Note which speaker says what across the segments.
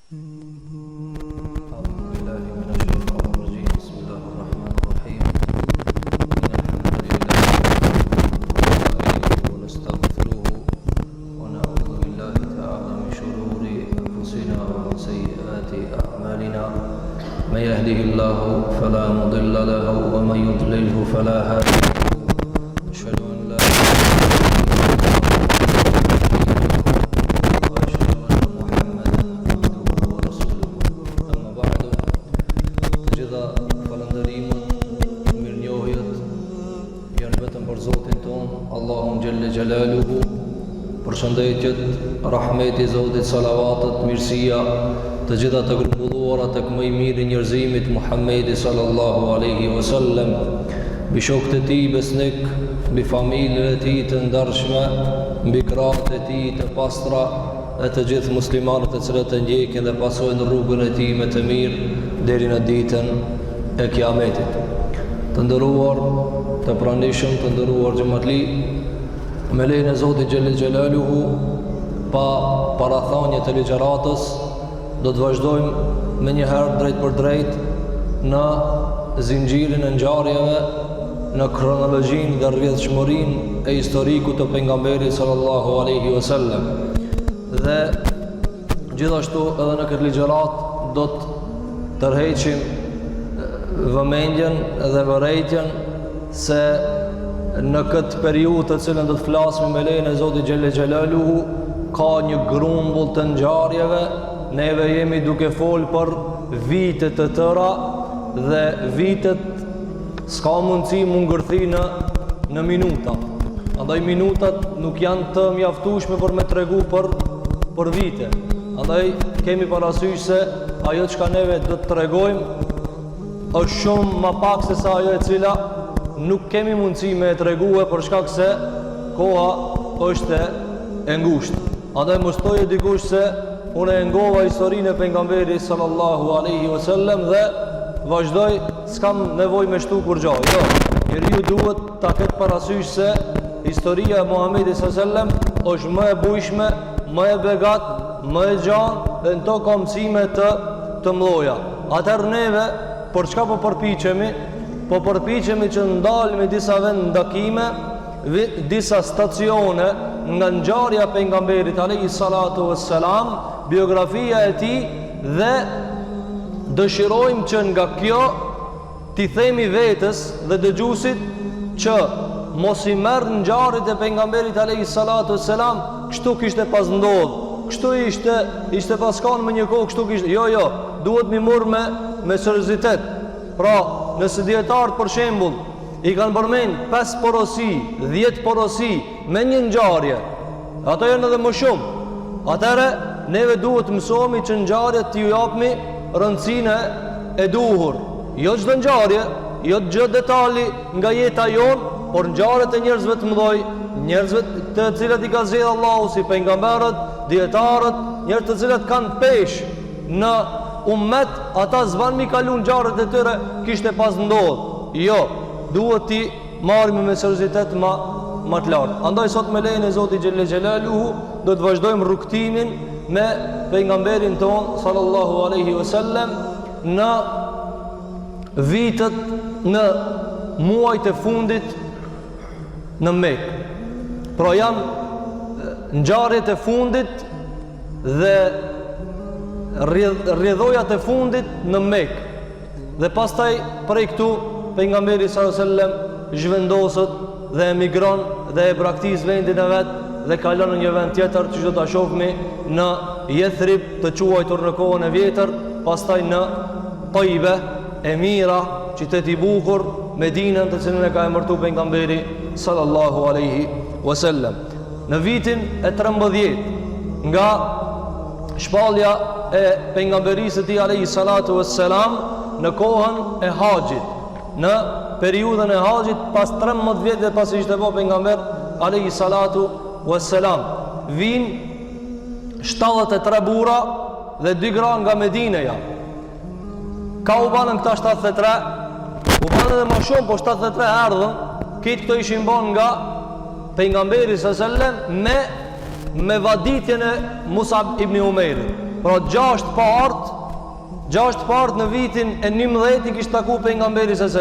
Speaker 1: من يهده الله فلا مضل له ومن يضلله فلا هادي له أشهد أن لا إله إلا الله وأشهد أن محمدا عبده ورسوله أما بعد تجدا falënderimet mirënjohjet janë vetëm për Zotin ton Allahun xhelle xhelaluhu. Përshëndetjet, rahmeti i Zotit, salavatet, mirësia të gjitha të grumbulluara tek më i miri njerëzimit Muhammedi sallallahu alaihi wasallam, mbi shokët e tij besnik, mbi familjen e tij të ndarshme, mbi krahët e tij të pastra e të gjithë muslimanët e cilët e ndjekin dhe pasojnë rrugën e tij me të mirë deri në ditën e Kiametit. Të nderuar, të pranishëm, të nderuar xhamatli, me lejen e Zotit xhelle xhelaluhu, pa parathanje të ligjëratës, do të vazhdojmë me njëherë drejt për drejt në zinxhirin e ngjarjeve, në kronologjinë dhe rrjedhshmërinë e historikut të pejgamberit sallallahu alaihi wasallam. Dhe gjithashtu edhe në këtë ligjërat do të tërheqim vëmendjen dhe vërejtjen se në këtë periudhë të cilën do të flasim me lejen e Zotit xhelle xhelaluhu, ka një grumbull të ngjarjeve. Neve jemi duke folë për vitet të tëra dhe vitet s'ka mundësi mu ngërthi në minuta. Andaj minutat nuk janë të mjaftueshme për me tregu për vite. Andaj kemi parasysh se ajo çka neve do të tregojmë është shumë më pak se sa ajo e cila nuk kemi mundësi me tregue për shkak se koha është e ngushtë. Andaj mos thoje dikush se unë e ngova historinë e pejgamberit sallallahu alaihi wasallam dhe vazhdoj, s'kam nevojë me shtu kur gjao. Jo, njeriu duhet ta ketë parasysh se historia e Muhamedit sallallahu alaihi wasallam është më e bujshme, më e begat, më e gjatë dhe në to ka mësime të mëdha. Atëherë neve për çka po përpiqemi? Po përpiqemi që ndalemi disa vend ndakime, disa stacione nga ngjarja e pejgamberit alayhi salatu wassalam, biografia e tij, dhe dëshirojmë që nga kjo t'i themi vetës dhe dëgjuesit që mos i merr ngjarjet e pejgamberit alayhi salatu wassalam kështu kishte pas ndodh, kështu ishte pas kanë me një kohë, kështu kishte. Jo, duhet mi marr me seriozitet. Pra, nëse dietarët për shembull i kanë përmend 5 porosi, 10 porosi me një ngjarje, ato janë edhe më shumë. Atëherë neve duhet mësohemi që ngjarjet t'i japmi rëndësinë e duhur. Jo çdo ngjarje, jo çdo detali nga jeta jonë, por ngjarjet e njerëzve të mëdhoj, njerëzve të cilët i ka zgjedhur Allahu si pejgamberët, dietarët, njerëz të cilët kanë peshë në ummet, ata s'van mi kalun ngjarjet e tyre kishte pas ndodh. Jo, duhet t'i marrim me seriozitet më të lartë. Andaj sot me lejen e Zotit xhelle xhelaluhu do të vazhdojmë rrugtimin me pejgamberin ton sallallahu alaihi wasallam në vitet, në muajt e fundit në Mekë. Pra janë ngjarjet e fundit dhe rrjedhojat e fundit në Mekë. Dhe pastaj prej këtu pejgamberi sallallahu alaihi wasallam zhvendoset dhe emigron dhe e braktis vendin e vet dhe kalon në një vend tjetër që do ta shohmi në Yathrib, të quajtur në kohën e vjetër, pastaj në Taibe, Emira, qytet i bukur, Medinën, të cilën e ka emërtuar pejgamberi sallallahu alaihi wasallam. Në vitin e 13 nga shpallja e pejgamberisë së tij alaihi salatu wassalam në kohën e haxhit, në periudhën e haxhit, pas 13 vjetë pas ishte bërë pejgamber alayhi salatu wassalam, vin 73 burra dhe 2 gra nga Medineja. Ka u banën këta 73, u banën edhe më shumë, po 73 ardhën, këtë këto ishin banë nga pejgamberi sallallahu alaihi wasallam me vaditjen e Musab ibn Umairit. Pra 6 part në vitin e 11 i kishte taku pejgamberi s.a.s.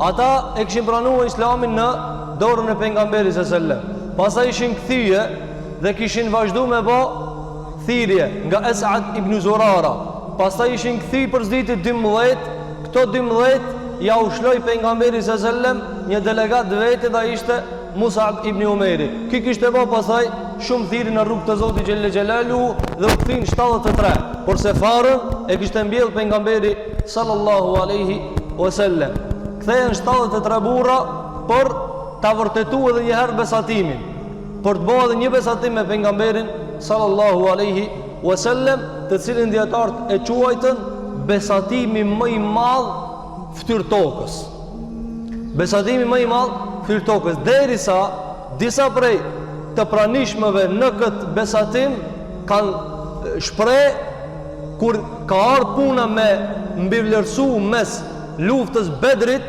Speaker 1: Ata e kishin pranuar Islamin në dorën e pejgamberit s.a.s. Pastaj ishin kthye dhe kishin vazhduar me bë thirrje nga Esad ibn Zurara. Pastaj ishin kthy për ditët 12. Këto 12 ja ushloi pejgamberi s.a.s. një delegat vetë dhe ishte Mus'ab ibn Umeri. Ky kishte bë pastaj shumë thirrje në rrugë të Zotit xhelle xhelalu dhe u kthin 73. Por se farën e kishte mbjell pejgamberi sallallahu alaihi wasallam. Kthehen 73 burra për ta vërtetuar edhe një herë besatimin, për të bërë edhe një besatim me pejgamberin sallallahu alaihi wasallam, të cilin dietarët e quajtën besatimi më i madh fytyr tokës. Besatimi më i madh fytyr tokës, derisa disa prej të pranishmëve në këtë besatim kanë shpreh kur ka ardhur puna me mbivlerësu mes luftës Bedrit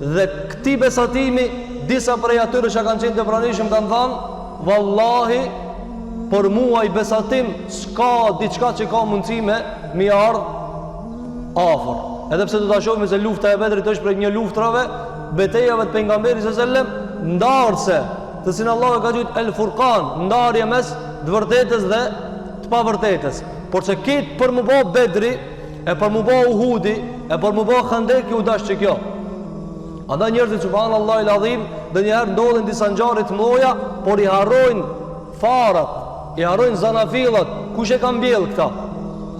Speaker 1: dhe këtij besatimi, disa prej atyre që kanë qenë të pranishëm kanë thënë, vallahi për mua i besatim s'ka diçka që ka mundësi me ardh afër. Edhe pse do ta shohim se lufta e Bedrit është prej një luftrave betejave të pejgamberit sallallahu alajhi wasallam, ndarse të cilën Allahu ka thënë El Furqan, ndarje mes të vërtetës dhe të pavërtetës. Por se kitë për më bë Bedri, e për më bë Uhudi, e për më bë Khandeki u dash që kjo. Ata njerëzit subhanallahu el-azim, dhe njëherë ndodhin disa ngjarje të mëdha, por i harrojnë farat, i harrojnë zanafillat, kush e ka mbjell këta?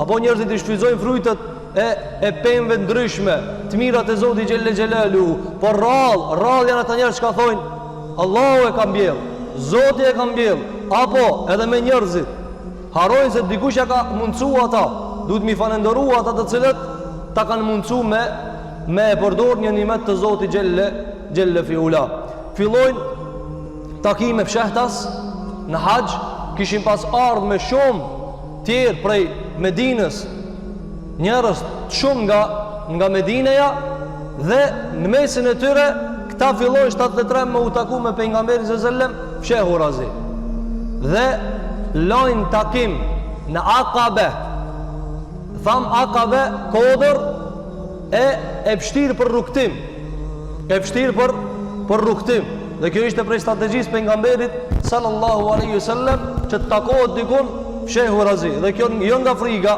Speaker 1: Apo njerëzit i shfryzojnë frujtet e pemëve ndryshme, të mirat e Zotit xhelle xhelalu, por rrall janë ata njerëz që thonë Allahu e ka mbjell, Zoti e ka mbjell, apo edhe me njerëzit harrojnë se dikush ja ka mundsuar ata, duhet mi falënderua ata të cilët ta kanë mundsuar me e përdor një nimet të Zotit xhelle fi ula. Fillojnë takime fshehtas në haxh, kishin pas ardhur me shumë tjerë prej Medinës, njerëz shumë nga Medineja, dhe në mesin e tyre këta fillojnë 73 me u taku me pejgamberin sallallahu alajhi wasallam fshehu razi. Dhe lojnë takim në Aqabe, tham Aqabe kodër e pështirë për rukëtim, për rukëtim, dhe kjo ishte prej strategjisë pejgamberit sallallahu alaihi wasallam që të takohet dikun fshehu razi. Dhe kjo jo nga frika,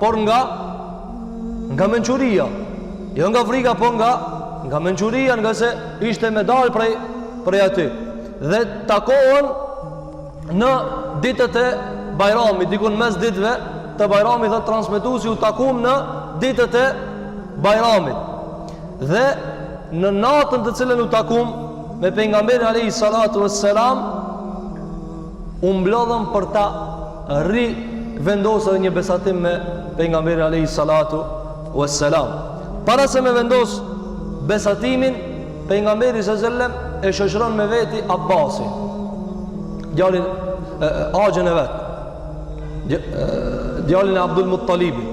Speaker 1: por nga mençuria, jo nga frika, por nga mençuria, nga se ishte me dal prej aty. Dhe takohen në ditët e Bajramit, dikun mes ditëve të Bajramit, dhe transmetuesi u takuam në ditët e Bajramit. Dhe në natën të cilën u takuam me pejgamberin alayhi salatu wassalam, u mblodhëm për ta vendosur një besatim me pejgamberin alayhi salatu wassalam. Para se me vendos besatimin, pejgamberi sallallahu alajhi wasallam e shoqëron me veti Abbasin, djalin axhën e vet, djalin e Abdul Muttalibit,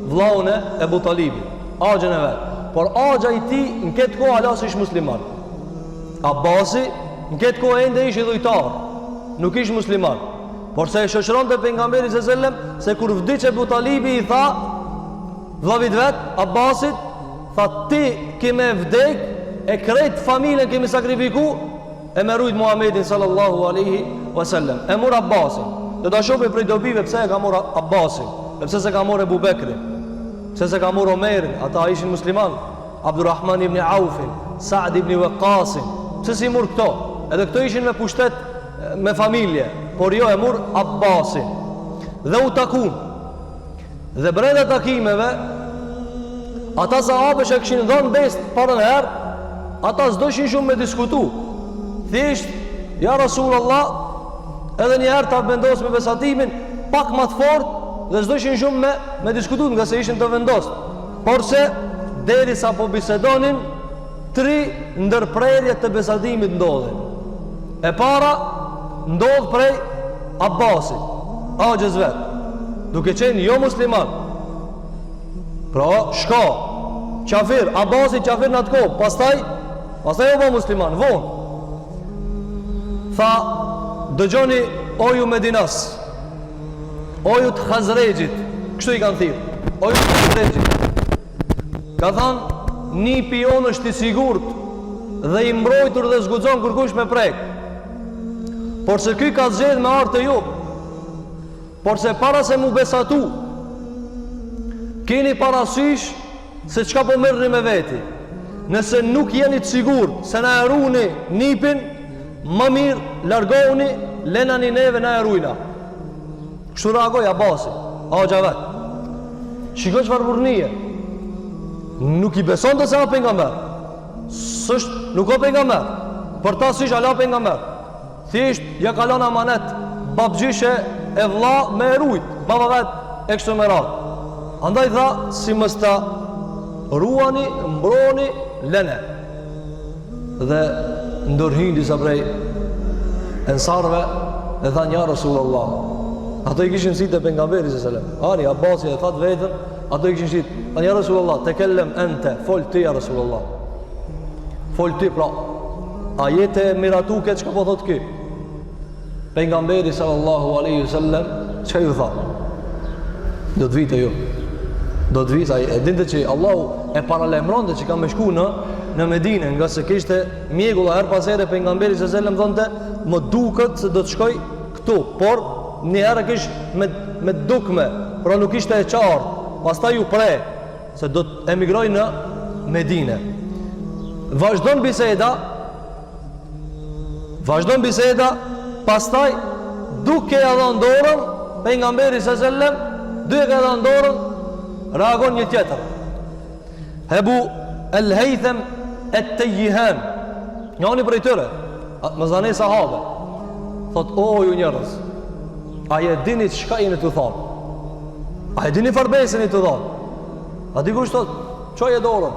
Speaker 1: vllaun e Ebu Talibit, axhën e vet. Por axha i tij në këtë kohë alas ish musliman. Abbasi në këtë kohë ende ish i dhujtar, nuk ish musliman. Por se e shoqëronte pejgamberin sallallahu alajhi wasallam, se kur vdiq Ebu Talibi i tha vllavit vet Abbasit, tha ti kime vdek, e krejt familjen kemi sakrifiku, e me rujt Muhammedin sallallahu alaihi wasallam. E mor Abbasin. Dhe ta shohim prej dobive pse e ka mor Abbasin, pse se ka mor Ebu Bekrin, pse se ka mor Omerin, ata ishin musliman, Abdurrahman ibn Aufin, Sa'd ibn Waqqasin, pse si mor këto? Edhe këto ishin me pushtet, me familje, por jo, e mor Abbasin. Dhe u takun. Dhe brenda takimeve, ata sahabe që kishin dhënë best parën herë, ata s'doshin shumë me diskutu. Thjesht, ja Rasulullah, edhe një herë ta vendos me besatimin pak më të fortë, dhe s'doshin shumë me diskutu, nga se ishin të vendosur. Por se derisa po bisedonin, 3 ndërprerje të besatimit ndodhin. E para ndodh prej Abbasit, axhës vet, duke qenë jo musliman. Pra, shka qafir, Abbasi qafir në atë kohë, pastaj jo bo musliman, vonë. Tha, dëgjoni oju Medinas, oju të Khazrejgjit, Kështu i kanë thirrë. O ju të drejtë. Ka thënë, një pion është i sigurt dhe i mbrojtur dhe zguxon kërkush me prek. Por se ky ka zgjedhur me artë ju. Por se para se mu besatu, keni parasysh se çka po merrni me veti. Nëse nuk jeni të sigurt se na eruni nipin, më mirë largohuni, lenani neve na erujna. Kështu reagoi Abasi, Hoxha vet. Shikoj çfarë burrnie. Nuk i beson të se ka pejgamber. S'është, nuk ka pejgamber. Për ta siç ala pejgamber. Thjesht ja ka lënë amanet babgjishe e vlla me erujt, baba vet e kështu me radhë. Andaj tha, si mos ta ruani, mbroni, lene. Dhe ndërhyjnë disa prej ensarve dhe thanë, ja Rasulullah. Ato i kishin sitë e pejgamberit s.a.s. Ani Abasi e thatë vetën, ato i kishin sitë, thanë, ja Rasulullah, tekellem ente, fol ti ja Rasulullah. Fol ti, pra, a jete miratu këtë çka po thot ky? Pejgamberi sallallahu alaihi wasallam çka ju tha? Do të vite ju. Do të vite, e dinte që Allahu e paralajmëronte që ka më shku në Medinë, nga se kishte mjegull her pas here pejgamberi sallallahu alaihi wasallam thonte, më duket se do të shkoj këtu, por një herë kish me dukme, pra nuk ishte e qartë. Pastaj u pre se do të emigroj në Medinë. Vazhdon biseda, pastaj duke ja dhënë dorën pejgamberit sallallahu alaihi wasallam, duke ja dhënë dorën, reagon një tjetër. Ebu el-Haytham et-Tayyihan, njëri prej tyre, mëzani sahabe, thot, o ju njerëz, a e dini çka jeni të thonë? A e dini farbesin i të thonë? A dikush thot, çoje dorën,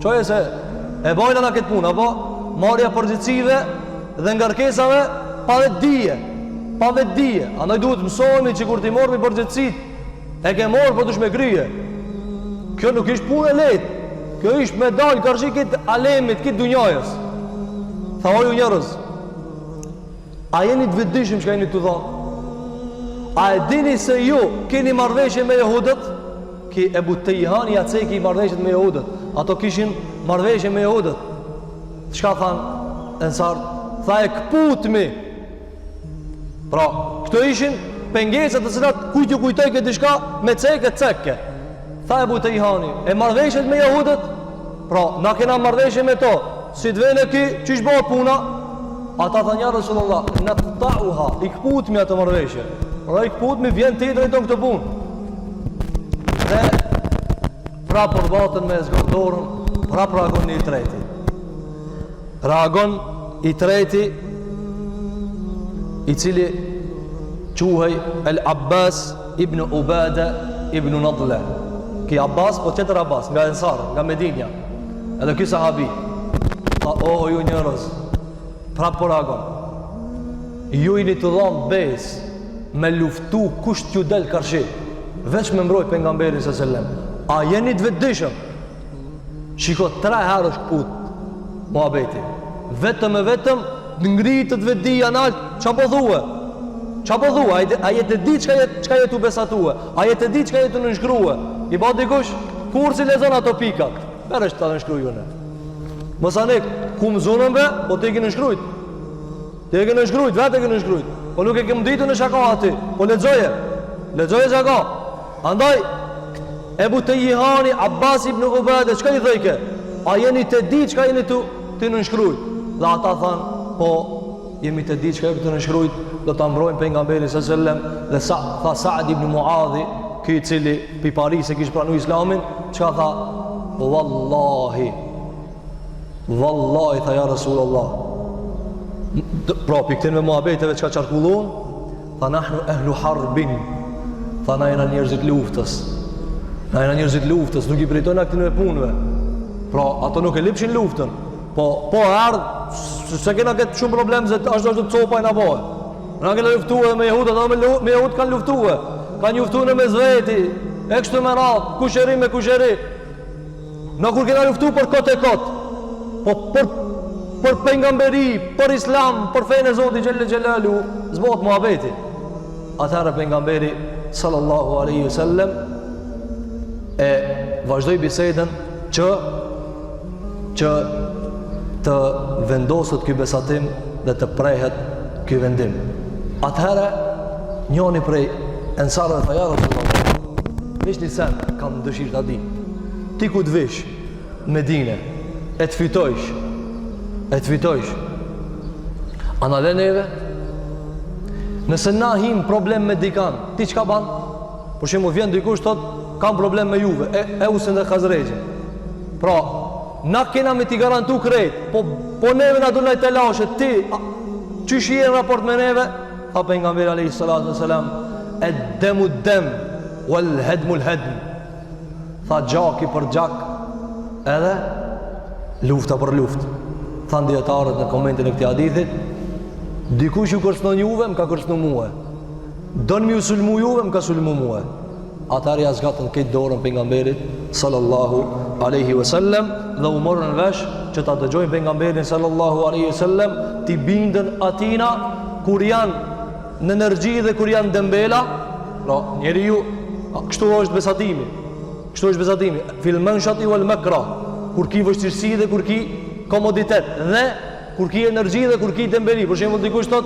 Speaker 1: çoje se e bojnë na këtë punë, apo marrja përgjithësive dhe ngarkesave pa vetë dije. Andaj duhet mësoni që kur ti morrni përgjithësit, e ke morë për të shme kryje. Kjo nuk ishtë punë e letë. Kjo ishtë me dalë kërshi kitë alemit, kitë dunjajës. Tha oju njerëz, a jeni të vetëdijshëm që ka jeni të thonë? A e dini se ju keni marrëveshje me jehudët? Ki Ebu Tejihani ja ceki marrëveshjet me jehudët. Ato kishin marrëveshje me jehudët. Çka thanë ensartë? Tha e këputmi. Pra, këto ishin pengesat të cilat kujt ju kujtoj këtë diçka me ceke. Tha Ebu Tejihani, e marrëveshjet me jehudët? Pra, na kena marrëveshje me to. Si të vene ki, çish bëhet puna? Ata thanë, ja Rasulullah, në të ta'uha, i këputmi atë marrëveshje. Pra, i këputmi vjen të i drejton këtë punë. Dhe, pra përbatën me zgondorën, pra reagon një i treti. Reagon i treti, i cili quhej El Abbas ibn Ubada ibn Nadla. Ki Abbas, po tjetër Abbas, nga Ensar, nga Medinja. Edhe ky sahabi. Tha, o ju njerëz, prap po reagon. Ju jeni të dhënë besë me luftu kush t'ju del karshi, veç me mbroj pejgamberin sallallahu alajhi wasallam. A jeni të vetëdijshëm? Shiko, 3 herë është kput muhabeti. Vetëm e vetëm ngritët vetëdia nalt, çfarë po thua? Çfarë po thua? A jetë di çka jetë u besatue? A jetë di çka jetë nënshkrua? I ba dikush kursi lezon ato pikat. Merresh ta nënshkruajune. Mos anë ku mëzonëve, po te ke nënshkruajt. Te ke nënshkruajt, vetë ke nënshkruajt. Po nuk e kem ditur në shaka aty. Po lexoje. Lexoje shaka. Andaj Ebu Tejihani, Abbas ibn Ubada, çka i thëjke? A jeni të di çka jeni të nënshkruajt? Dhe ata thanë, po jemi të di çka jemi të nënshkruajt, do ta mbrojmë pejgamberin sallallahu alajhi wasallam. Dhe tha Sa'd ibn Muadhi, ky i cili pi Paris e kishte pranuar Islamin, çka tha? Wallahi tha ja Rasulullah. Pra piktin me muhabeteve çka qarkullon, tha nahnu ehlu harbin. Tha na jena njerëzit luftës. Na jena njerëzit luftës, nuk i pritojnë aktin e punëve. Pra ato nuk e lipshin luftën. Po ardh, se kena këtë shumë problem se ashtu të copa i na bëhe. Na kena luftuar me jehudët, ata me jehudët kanë luftuar. Kanë luftuar me zveti, e kështu me radhë, kusheri me kusheri. Na kur kena luftuar për kot e kot. Po për pejgamberi, për Islam, për fenë e Zotit xhelle xhelalu, zbot muhabeti. Atëherë pejgamberi sallallahu alaihi wasallam e vazhdoj bisedën që të vendosët ky besatim dhe të prehet ky vendim. Atëherë njëri prej ensarëve tha: ja Rasulullah, veç një sen kam dëshirë ta di. Ti ku të vish në Medinë e të fitojsh a na lëneve? Nëse na him problem me dikan, ti çka ban? Për shembull vjen dikush thot kam problem me juve, e usën dhe Khazrejin. Pra, na kena me ti garantu krejt, po neve na dunaj të lashe, ti, qysh je në raport me neve? Tha pejgamberi alayhi salatu wasalam, ad-damu ad-dam wal hadmu al-hadm. Tha gjaki për gjak, edhe lufta për luft. Tha dietarët në komentin e këtij hadithi, dikush ju kërcënon juve, më ka kërcënuar mua. Don mi u sulmu juve, më ka sulmu mua. Atëherë ja zgatën këtë dorën pejgamberit sallallahu alaihi wasallam dhe u morën vesh që ta dëgjojnë pejgamberin sallallahu alaihi wasallam, ti bindën atina kur janë në energji dhe kur janë dembela. Pra, njeriu kështu është besatimi. Kështu është besatimi. Fil manshati wal makra, kur ki vështirësi dhe kur ki komoditet, dhe kur ki energji dhe kur ki dembeli. Për shembull dikush thot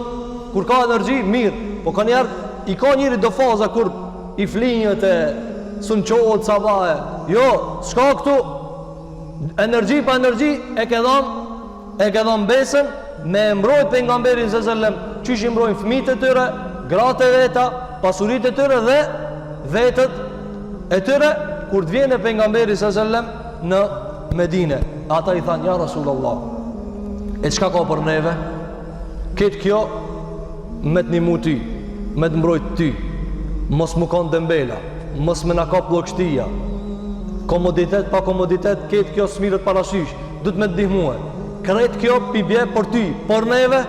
Speaker 1: kur ka energji mirë, po kanë herë i ka njëri do faza kur i flinjët e sunqohet sabahe. Jo, s'ka këtu energji pa energji, e ke dhon besën me mbrojt pejgamberin sallallahu alajhi wasallam, çish i mbrojnë fëmijët e tyre, gratë e veta, pasuritë e tyre dhe vetët e tyre. Kur të vjen pejgamberi sallallahu alajhi wasallam në Medinë, ata i thanë: ja Rasulullah, e çka ka për neve? Këtë kjo me të një muti, me të mbrojt ty, mos më kanë dembela, mos më na ka pllokshtia, komoditet pa komoditet, këtë kjo smirët parasysh, du të me të dihmue. Kretë kjo pibje për ty, për neve.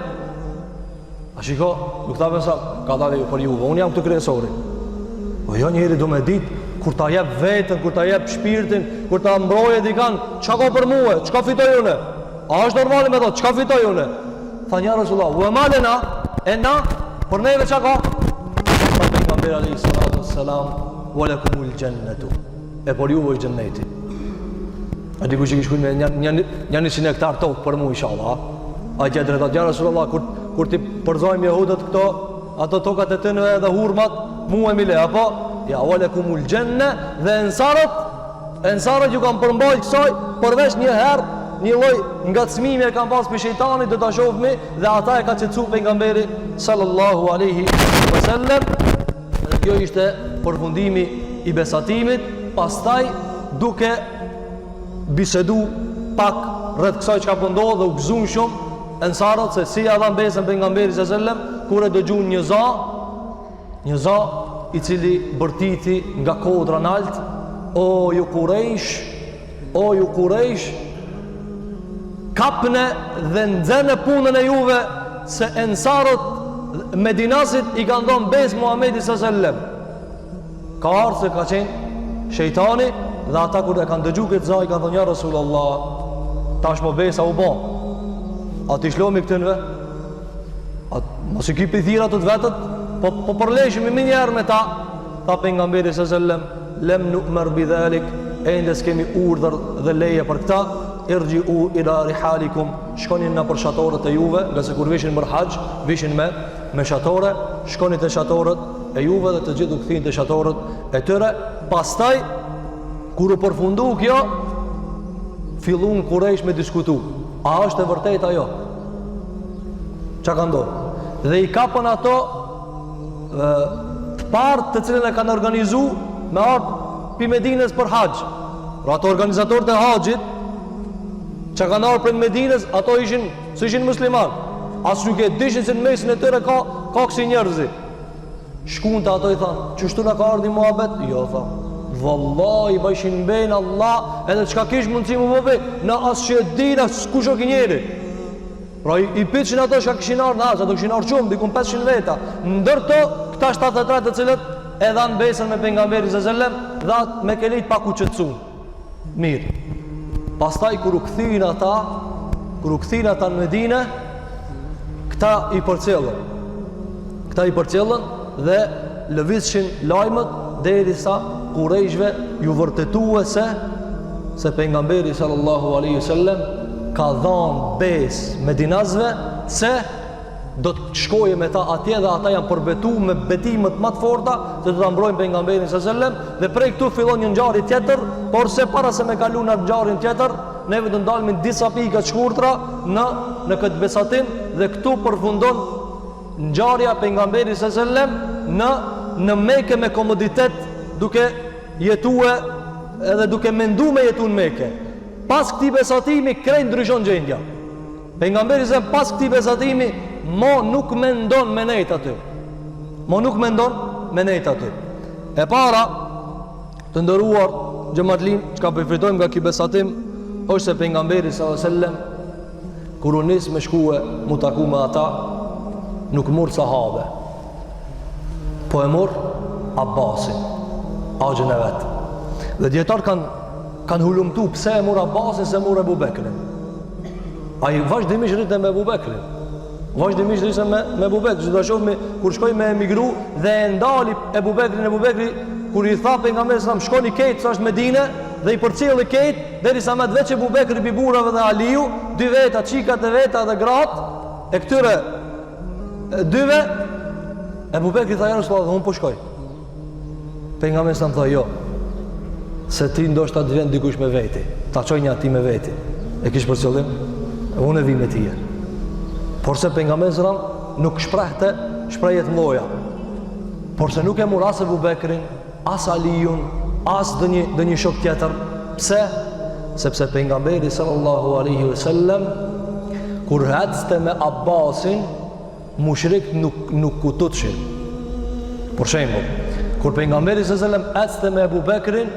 Speaker 1: A shiko, nuk ta përsa, ka dalë për juve, unë jam këtë kryesori. O jo, njëri du me ditë, kur ta jep vetën, kur ta jep shpirtin, kur ta mbroje dikan, qa ka për muhe, qka fitoj une? A është normali me thot, qka fitoj une? Tha një Rasulullah, u e malena, e na, për neve qa ka? Tha pejgamberi alayhi salatu wassalam, wa lakumul jannatu, e por juve është gjenneti. A diku që kishkuj me një 100 hektar tokë për mu, inshallah. A gjithë drejtat, ja Rasulullah, kur ti përzojmë jehudët këto, ato tokat e të në edhe hurmat, mu e mile, apo? Ja, wa lakumul janna, dhe ensarët ju kam përmbajt kësaj, përveç një herë, një lloj ngacmimi e kanë pas për shejtanit, do ta shohmi, dhe ata e ka qetësuar pejgamberi sallallahu alaihi wasallam. Dhe kjo ishte përfundimi i besatimit. Pastaj duke bisedu pak rreth kësaj çka po ndodh dhe u gëzuan shumë ensarët se si ja dhan besën pejgamberit sallallahu alaihi wasallam kur e dëgjuan një za i cili bërtiti nga kodra nalt: o ju Quraysh, kapne dhe nxenë punën e juve, se ensarët Medinasit i kanë dhënë besë Muhamedit sallallahu alaihi wasallam. Ka ardhur se ka qenë shejtani, dhe ata kur e kanë dëgjuar këtë zaj kanë thënë: ja Rasulullah, tashmë besa u bë. A ti shlohemi këtënve? Mos i kipi thira të vetët, po përleshim i minjerë me ta. Tha pejgamberi sallallahu alaihi wasallam: lem nu'mar bidhalik, ende s'kemi urdhër dhe leje për këta. Irji'u ila rihalikum, shkonin në për shatorët e juve, nga se kur vishin për haqë, vishin me shatore, shkonin të shatorët e juve dhe të gjithu këthin të shatorët e tëre. Pastaj, kur u përfundu kjo, fillun Quraysh me diskutu: a është e vërtet ajo? Qa ka ndohë? Dhe i kapën ato të partë të cilën e kanë organizu me ardhë pi Medines për haqë. Pra ato organizatorët e haqët që kanë ardhur për Medinës, ato ishin musliman. As nuk e dishin se në mesin e tyre ka kësi njerëzi. Shkuan të ato i thanë: çështu na ka ardhur muhabet? Jo, tha. Vallahi bajshin ben Allah, edhe çka kish mundsi më bëj, në asçë dina kush o njeri. Pra i pitchin ato çka kishin ardhur, ato kishin ardhur shumë, diku 500 veta. Ndërto këta 73 të cilët e dhanë besën me pejgamberin sallallahu alajhi wasallam, dha me kelit pa ku qetësuar. Mirë. Pastaj kur u kthyin ata në Medinë, këta i përcjellën dhe lëvizshin lajmët derisa Kurejshve ju vërtetue se pejgamberi sallallahu alaihi wasallam ka dhënë besë medinazve se do të shkojë me ta atje dhe ata janë përbetuar me betimet më të forta se do ta mbrojnë pejgamberin sallallahu alaihi wasallam, dhe prej këtu fillon një ngjarje tjetër, por se para se me kaluar në ngjarjen tjetër, neve do ndalemi disa pika të shkurtra në këtë besatim, dhe këtu përfundon ngjarja pejgamberit sallallahu alaihi wasallam në Mekë me komoditet, duke jetue edhe duke mendu me jetu në Mekë. Pas këtij besatimi krejt ndryshon gjendja. Pejgamberi se pas këtij besatimi nuk mendon me nejt aty. Nuk mendon me nejt aty. E para të ndëruar xhamatlin, çka përfitojmë nga ky besatim është se pejgamberi sallallahu alajhi wasallam kur u nis me shkuë mu taku me ata, nuk mor sahabe, po e mor Abbasin, axhën e vet. Dhe dietar kanë hulumtu pse e mor Abbasin se mor Ebu Bekrin. Ai vazhdimisht rritet me Ebu Bekrin. Vazhdimisht rritet me Ebu Bekrin. Do të shohim kur shkoi me emigru dhe e ndali Ebu Bekri kur i tha pejgamberi sa shkoni këtë sa është Medinë dhe i përcjelli këtë derisa më veç Ebu Bekri bi burrave dhe Aliu, dy veta, çikat e veta dhe gratë e këtyre dyve, Ebu Bekri tha ja Rasulullah, unë po shkoj. Pejgamberi sa më tha jo, se ti ndoshta të vjen dikush me veti, ta çoj një ati me veti. E kish për qëllim, unë e vi me tije. Por se pejgamberi sa nuk shprehte shprehje të mëdha. Por se nuk e mor as Ebu Bekrin, as Aliun, as dë një shok tjetër. Pse? Sepse pejgamberi sallallahu alaihi wasallam kur ecste me Abbasin, mushrik nuk kututshin. Për shembull, kur pejgamberi sallallahu alaihi wasallam ecste me Ebu Bekrin,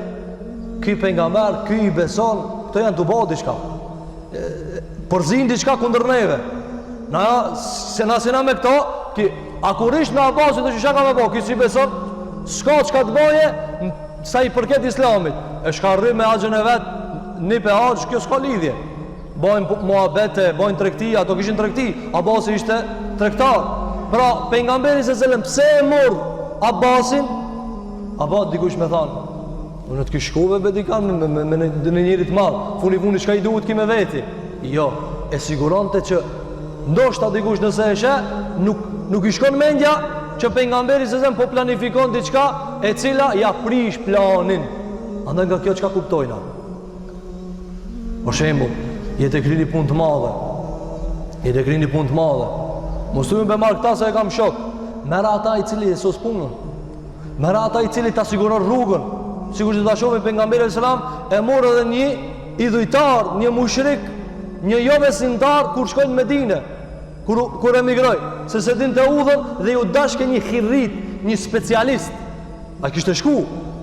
Speaker 1: ky pejgamber, ky i beson, këto janë të bëu diçka. Përzin diçka kundër neve. Na me këto, a kur ish me Abbasin të shaka me bo, ky si beson, s'ka çka të boje sa i përket Islamit. E shka rri me axhën e vet, një pe axh, kjo s'ka lidhje. Bojnë muhabete, bojnë tregti, ato kishin tregti, Abbasi ishte tregtar. Pra, pejgamberi sallallahu alajhi wasallam pse e mor Abbasin? Abbas dikush me thanë, unë të kish shkuve bedikan me në njërit madh, funi çka i duhet ki me veti. Jo, e siguronte që ndoshta dikush nëse e sheh, nuk i shkon mendja që pejgamberi sallallahu po planifikon diçka e cila ja prish planin. Andaj nga kjo çka kuptojna. Për shembull, jetë kreni punë të madhe. Jetë kreni punë të madhe. Mos u më marr këta se e kam shok. Merr ata i cili e sos punën. Merr ata i cili ta siguron rrugën. Sigurisht do ta shohim pejgamberin sallallahu e mor edhe një idhujtar, një mushrik, një jo besimtar kur shkojnë në Medinë. Kur emigroi, se dinte udhën dhe ju dashke një hirrit, një specialist. A kishte shku,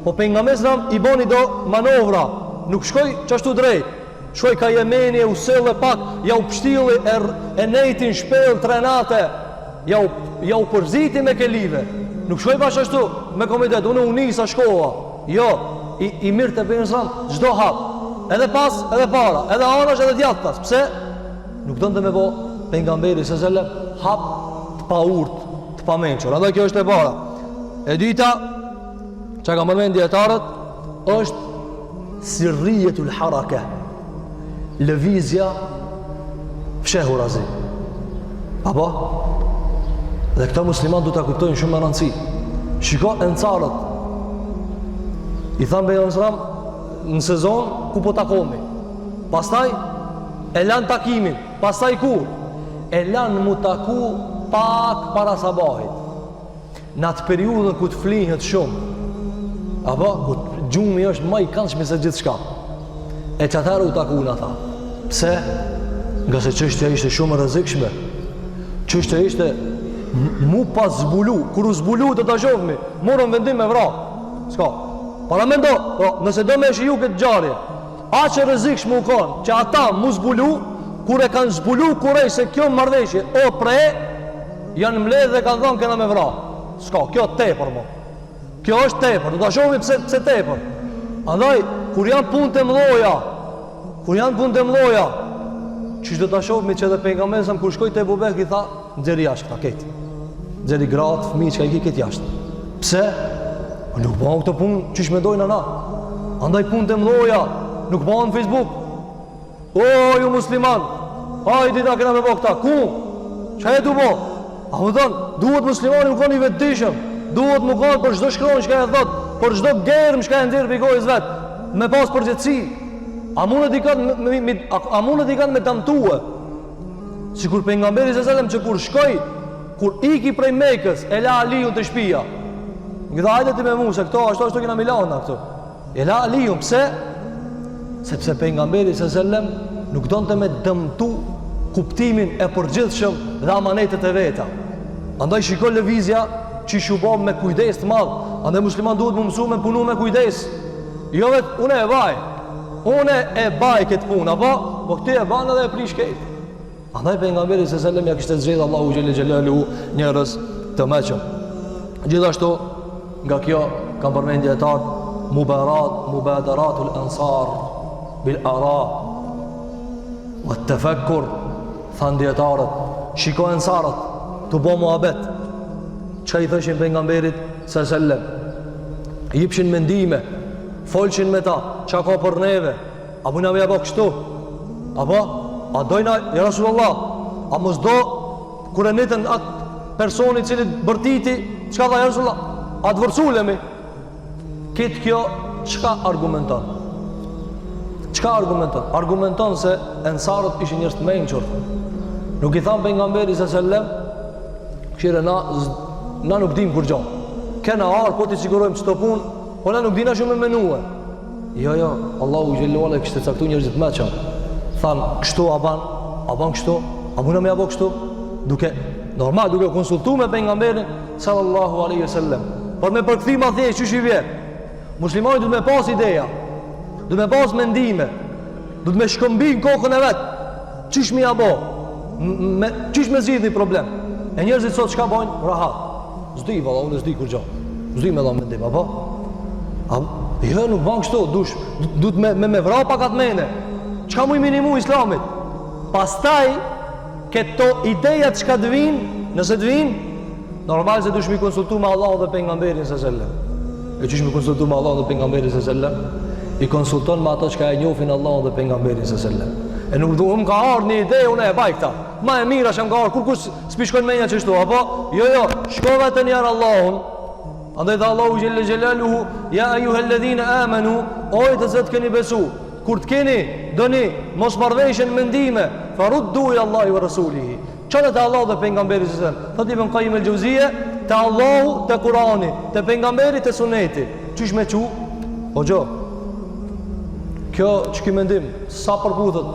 Speaker 1: po pejgamberi i boni do manovra, nuk shkoi çashtu drejt. Shkoi ka Jemeni, e uselle pak, ja u pështilli e nejtin shpell trenate, ja u përziti me kelive. Nuk shkoi bashkështu me komitet, unë unisa shkova. Jo, i mirë të pejgamberi çdo hap, edhe pas, edhe para, edhe anash, edhe djathtas. Pse? Nuk donte me bë pejgamberi sallallahu alajhi wasallam hap të paurt, të pamençur. Andaj kjo është e para. E dyta, çka ka përmendur dietarët, është sirriyetul haraka. Lëvizja fshehurazi. Apo? Dhe këta muslimat du të kuptojnë shumë më rëndësi. Shiko encarët. I thamë bejë nësram në sezon ku po takomi. Pastaj e lanë takimin. Pastaj kur? E lanë mu taku pak para sabahit. Në atë periudën ku të flihet shumë. Apo? Ku gjumi është ma i këndshmi se gjithë shka. E që atërë u taku në ata. Pse? Nga se çështja ishte shumë rrezikshme. Çështja ishte mu pas zbulu. Kur u zbulu të të shohmi, morën vendim me vra. S'ka. Para mendo, po, nëse do me shiju këtë gjarje, aq e rrezikshme u kanë, që ata mu zbulu, kur e kanë zbulu kurej se kjo marrëveshje o pre, janë mbledh dhe kanë thënë kena me vra. S'ka, kjo tepër mo. Kjo është tepër, do ta shohmi pse tepër. Andaj, kur janë punë të mëdha, çish do ta shohmi që edhe pejgamberi sa kur shkoi te Ebu Bekri tha, nxjerri jashtë këta këtë. Nxjerri gratë, fëmijë që i këtë jashtë. Pse? Nuk bëhen këto punë çish mendojnë ana. Andaj punë të mloja nuk bëhen në Facebook. O ju musliman, hajde ta kena me bë këta. Ku? Çfarë do bë? A më thon, duhet muslimani më koni vetëdijshëm. Duhet më kanë për çdo shkronjë që e thot, për çdo germ që e nxjerr pikojës vet, me pas përgjegjësi. A mundet i kanë me damtue? Sikur pejgamberi sallallahu alajhi wasallam që kur shkoi, kur iki prej Mekës, e la Aliun të shtëpia. Nga hajde ti me mua se këto ashtu kena Milana këto. E la Aliun pse? Sepse pejgamberi sallallahu alajhi wasallam nuk donte me dëmtu kuptimin e përgjithshëm dhe amanetet e veta. Andaj shikoj lëvizja që shubon me kujdes të madh. Andaj musliman duhet më mësu me punu me kujdes. Jo vetë unë e baj këtë punë, apo këti e banë edhe e prish këtë. Andaj pejgamberi sallallahu alajhi wasallam ja kishte zgjedhur Allahu xhelel xhelaluhu njerëz të mëqëm. Gjithashtu nga kjo kam përmendje dietar mubadaratul ansar bil ara wa tafakkur than dietarët shiko ansarët të bo muhabet çka i thoshin pejgamberit sallallahu alajhi wasallam, i jepshin mendime, folshin me ta çka ka për neve, apo na vjen kështu, apo a dojna ja Rasulullah, a mos do kur e nitën atë personi i cili bërtiti, çka tha ja Rasulullah, a të vërsulemi. Këtë kjo çka argumenton? Argumenton se ensarët ishin njerëz të mençur. Nuk i than pejgamberit sallallahu alajhi wasallam, "Këshire na nuk dim kur gjë. Kena ardhur po ti sigurojmë çto punë, po na nuk dina shumë me menue." Jo, Allahu xhallahu ala kishte caktuar njerëz të mëçëm. Than, kështu a ban kështu, a muna me ja bë kështu, duke konsultuar me pejgamberin sallallahu alaihi wasallam. Por me përkthim atë çush i vjen. Muslimani duhet me pas ideja, duhet me pas mendime, duhet me shkëmbin kokën e vet. Çish më ja bë? Çish më zgjidhni problem? E njerëzit sot çka bojnë? Rahat. S'di valla, unë s'di kur gjë. S'di me dha mendim, apo? Jo, nuk bën kështu, duhet me vrapa kat mene. Çka mu i minimu islamit? Pastaj këto idejat çka të vinë, nëse të vinë, normal se duhet mi konsultu me Allahun dhe pejgamberin sallallahu alajhi wasallam. E çish mi konsultu me Allahun dhe pejgamberin sallallahu alajhi wasallam? I konsulton me ato çka e njohin Allahun dhe pejgamberin sallallahu alajhi wasallam. E nuk duhet ka ardhur një ide unë e baj këta. Ma e mira që më ka ardhur kur kush s'pi shkon menja çështu, apo? Jo, shkova te njar Allahun. Andaj dha Allahu xhelle xhelaluhu, ya ayyuhalladhina amanu, o të zot keni besu. Kur të keni doni mos marrveshën mendime, faruddu ila Allahi wa rasulihi. Çfarë të Allahu dhe pejgamberi sallallahu alajhi wasallam? Thotë Ibn Qayyim el-Jauziyje, te Allahu, te Kurani, te pejgamberi, te suneti. Çish me çu? Hoxho. Kjo ç'ki mendim, sa përputhet,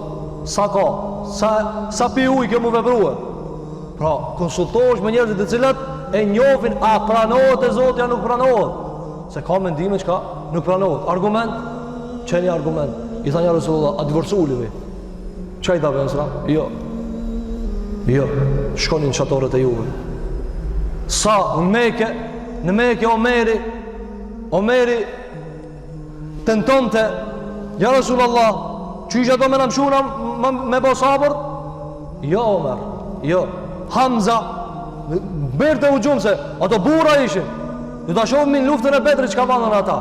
Speaker 1: sa pi ujë kjo mu veprua. Pra, konsultohesh me njerëzit të cilat e njohin a pranohet e Zoti apo nuk pranohet. Se ka mendime çka nuk pranohet. Argument, çeni argument. I tha ja Rasulullah, a divorculemi? Çka i tha Besra? Jo, shkonin çatorët e juve. Sa në Mekë Omeri tentonte, ja Rasulullah, çish ato më namshuna me bo sabër? Jo Omer, jo. Hamza bërte u gjumë se ato burra ishin. Du ta shohim në luftën e Bedrit çka banën ata.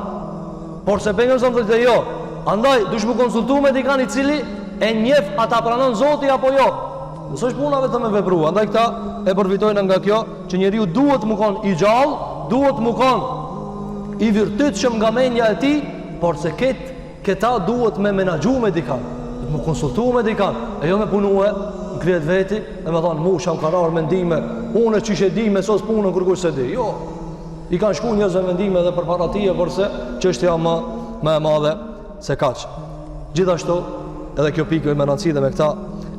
Speaker 1: Por se pejgamberi thotë jo. Andaj dush më konsultu me dikani i cili e njeh ata pranon Zoti apo jo. Nëse është puna vetëm me vepru. Andaj këta e përfitojnë nga kjo që njeriu duhet të kon i gjallë, duhet të kon i vërtetshëm nga mendja e tij, por se këta duhet me menaxhu me dikan, duhet me konsultu me dikan, e jo me punue në kryet veti e me thonë mu sham karar mendime, unë që ishe di me sos punën kërkush se di. Jo, i kanë shku njëzve mendime dhe për paratije përse çështja më e madhe se kaq. Gjithashtu edhe kjo pikë me rëndësi dhe me këta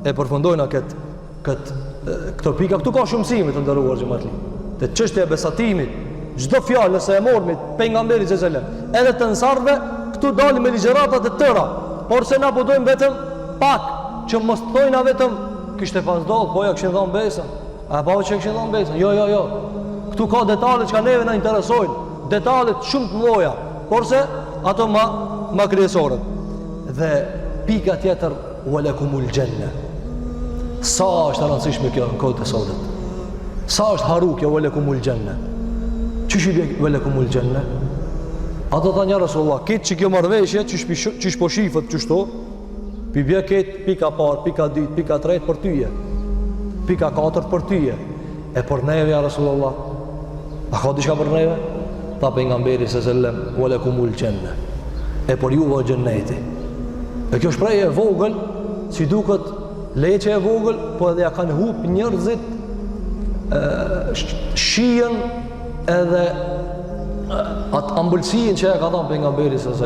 Speaker 1: e përfundojna këto pika. Këtu ka shumësimi të ndëruar xhamatli. Te çështja e besatimit, çdo fjalë nëse e mormit pejgamberit sallallahu alajhi wasallam, edhe të nsarve këtu dalim me ligjëratat e tëra, por se na budojmë vetëm pak që mos thojna vetëm kishte pas dall, po ja kishin dhënë besën. A po që kishin dhënë besën? Jo. Këtu ka detale që neve na interesojnë, detale shumë të mëdha, por se ato ma kryesorët. Dhe pika tjetër walakumul janna. Sa është e rëndësishme kjo në kohët e sotët. Sa është haru kjo walakumul janna. Çish i bie walakumul janna?
Speaker 2: Ato tha një Rasulullah, këtë që kjo marrëveshje, që po shifët qështu, bje këtë pika parë, pika dytë, pika tretë për tyje, pika katërt për tyje, e për neve ja Rasulullah, a ka diçka për neve? Tha pejgamberi s.a.s. Walakumul janna, e për ju vë gjenneti. E kjo shprehje e vogël, si duket leqe e vogël, po edhe ja kanë hup njerëzit shijen edhe atë ambëlsin që e ka thonë pejgamberi s.a.s.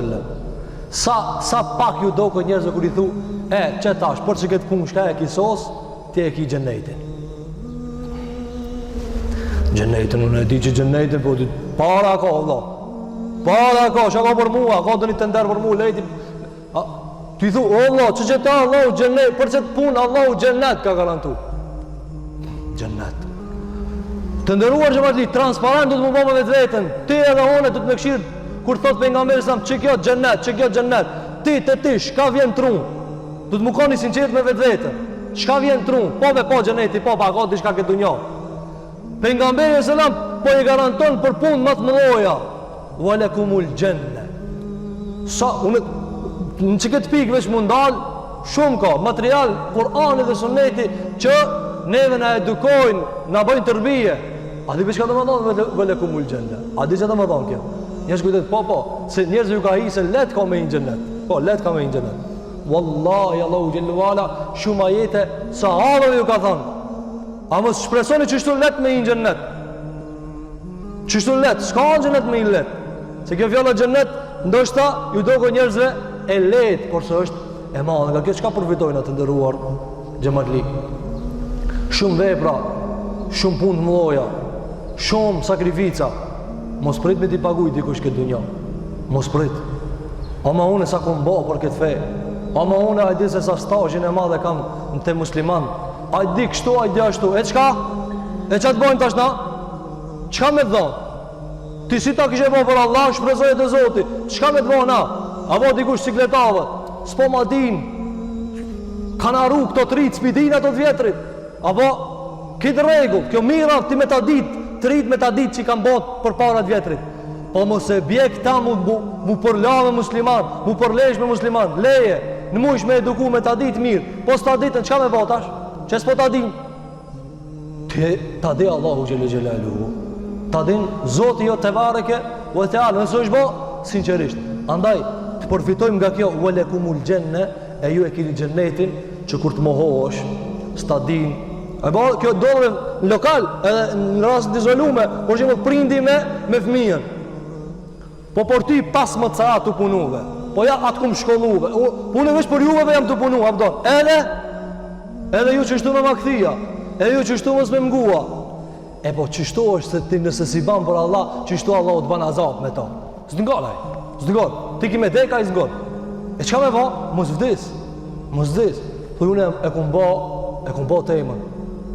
Speaker 2: Sa pak ju do këtë njerëzve kër i thu, që tash, për që këtë punë shka e kisos, ti e ki gjennetin. Gjennetin, unë e di që gjennetin, po para ka, Allah. Para ka, që ka për mua, ka të një tender për mua, lejti. Ti thu, Allah, që ta Allahu gjennet, për që të punë, Allahu gjennet ka garantu. Gjennet. Të ndëruar që më transparent du të më bëmë vetë vetën, ti edhe one du të me këshirë, kur thot pejgamberi sa që kjo gjennet, që kjo gjennet, ti, shka vjen trun, du të më koni sinqert me vetë vetën, shka vjen trun, po me po gjeneti, po pa ka diçka këtë dunja. Pejgamberi selam po i garanton për punë më të mëdha, walakumul janna. Sa unë në që këtë pikë veç mund dal, shumë ka material Kur'ani dhe Sunneti që neve na edukojnë, na bëjnë tërbije. A di çka do të thonë walakumul janna? A di çka do të thonë kjo? Njerëz kujtet, po, se njerëzit ju ka hi se let ka me një gjennet. Po, let ka me një gjennet. Wallahi, Allahu Gjellu Ala, shumë ajete, sahabëve ju ka thonë. A mos shpresoni që shtu let me një gjennet. Që shtu let, s'ka në gjennet me një let. Se kjo fjalla gjennet, ndoshta, ju do ko njerëzve e let, por se është e madhe. Nga kjo qka përfitojnë atë ndëruar xhamatli. Shumë vepra, shumë punë të mëdha, shumë sakrifica. Mos prit me t'i paguj dikush këtë dunja. Mos prit. Ama une sa ku mbo për këtë fe. Ama une a di se sa stajin e madhe kam në te musliman. A di kështu, a di ashtu. E qka? E qa të bojnë tash na? Qka me të dhonë? Ti si ta kishe bo për Allah, shprezohet e Zoti. Qka me të bojnë na? A bo dikush cikletave. S'po ma din. Kanë arru këto të rritë, s'pidin ato të vjetrit. A bo, kitë regull, kjo mira ti me ta ditë. Të rritë me ta ditë që i kam botë për parat vjetrit. Po mos e bje këta mu përla me musliman, mu përlesh me musliman, leje, në mu ish me eduku me ta ditë mirë. Po s'ta ditë në qka me botash? Që s'po ta din? Ta di Allahu Gjellë Gjellalu. Ta din Zoti jo të vareke, u e te alë, nësë është bo, sinqerisht. Andaj, të përfitojmë nga kjo, u e lekumul gjenne, e ju e kini gjennetin, që kur të mohosh, s'ta din. E ba, kjo dole në lokal, edhe në rast të izolume, por që më prindi me fëmijën. Po por ty pas më të sa të punuve. Po ja atë kum shkolluve. Punë vesh për juve jam të punu, abdo. Edhe ju që shtu me makthia, edhe ju që shtu mës me mgua. E po që shtu është se ti nëse si ban për Allah, që shtu Allah o të ban azab me ta. Së të ngolaj, së të ngolaj. Ti ki me deka i së ngolaj. E qka me ba? Mos vdis. Mos vdis. Po june e kum ba temën.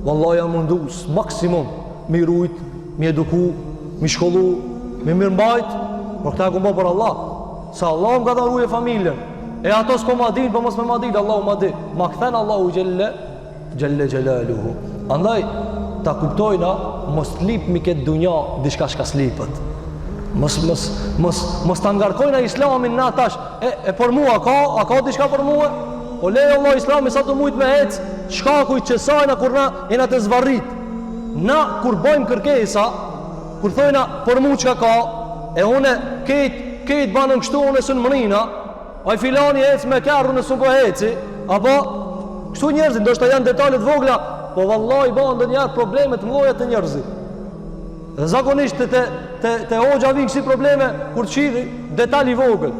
Speaker 2: Wallahi jam mundus maksimum mi rujt, mi eduku, mi shkollu, mi mirëmbajt, por këta e ku më për Allah. Sa Allah më ka da ruje familjen. E ato s'po ma din, po mos me ma din, Allah ma din. Ma këthen Allahu gjelle gjelaluhu. Andaj, ta kuptojna, mos lip mi këtë dunja, dishka shka slipët. Mos ta ngarkojna islamin na tash. E për mua, a ka dishka për mua? O lejo Allah islami sa të mujt me hec, shkakuj që sajna kur na jena të zvarrit. Na kur bojmë kërkesa, kur thojna për mu qka ka, e une kejt banën kështu une së në mërina, a i filani hec me kërru në së po heci, apo kështu njerëzit, ndoshta janë detalet vogla, po vallaj banë dhe njerë problemet mloja të njerëzit. Dhe zakonisht të hoxha vinë kësi probleme, kur të qiri detali vogël.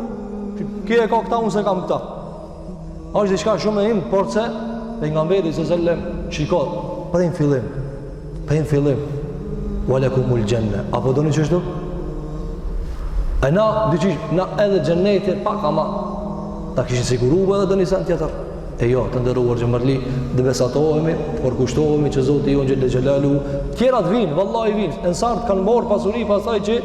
Speaker 2: Kje e ka këta, unë se kam këta. është diçka shumë e im, por se pejgamberi s.a.s. shikoj, prej fillim, walakumul janna. Apo doni çështu? A na diçish, na edhe xheneti pak ama ta kishin siguruar edhe doni sa tjetër. E jo, të ndëruar xhamarli, dhe besatohemi, të përkushtohemi që Zoti jon xhel xhelalu, tjerat vinë, vallahi vinë. Ensart kanë marrë pasuri pasaj që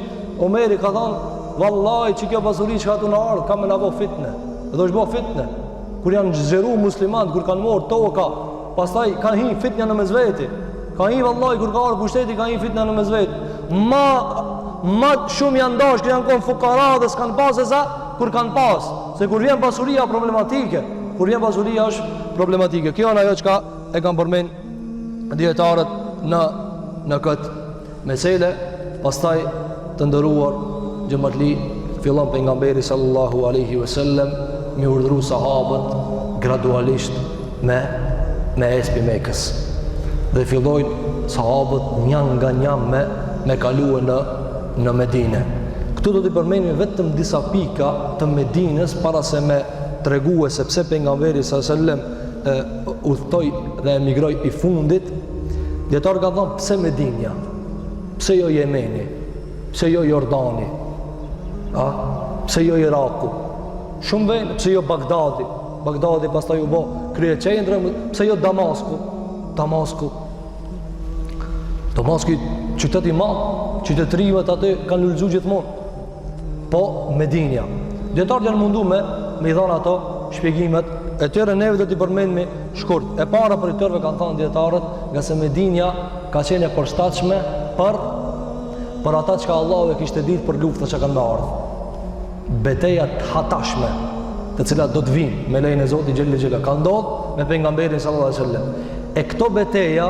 Speaker 2: Omeri ka thënë, vallahi që kjo pasuri që ka të në ardhë, ka me në bo fitne. Edhe është bo fitne. Kur janë zgjeru muslimanët, kur kanë marrë toka, pastaj kanë hi fitnja në mezveti. Ka hi vallahi, kur ka ardhë pushteti, ka hi fitnja në mezveti. më shumë janë dashur, janë kon fukara dhe s'kan pas se sa kur kanë pas. Se kur vjen pasuria problematike, kur vjen pasuria është problematike. Kjo është ajo çka e kanë përmend dietarët në këtë mesele. Pastaj të nderuar xhamatli, fillon pejgamberi sallallahu alaihi wasallam me urdhëru sahabët gradualisht me espi Mekës. Dhe fillojnë sahabët një nga një me kaluë në Medine. Këtu do t'i përmendim vetëm disa pika të Medinës para se me tregue se pse pejgamberi sallallahu alaihi wasallam udhtoi dhe emigroi i fundit. Dietar ka thënë pse Medinja? Pse jo Jemeni? Pse jo Jordani? Pse jo Iraku? Shumë vende, pse jo Bagdadi? Bagdadi pastaj u bë krye qendrë, pse jo Damasku? Damasku, qytet i madh, qytetërimet aty kanë lulëzu gjithmonë. Po Medinja. Dietarët janë mundu me i dhanë ato shpjegimet e tyre, neve do t'i përmendemi shkurt. E para për i tërve kanë thënë dietarët, nga se Medinja ka qenë e përshtatshme për ata që Allahu e kishte ditë për luftat që kanë me ardhur. Betejat hatashme, të cilat do të vinë me lejen e Zotit xhel xhela, ka ndodhur me pejgamberin sallallahu alaihi wasallam. E këto beteja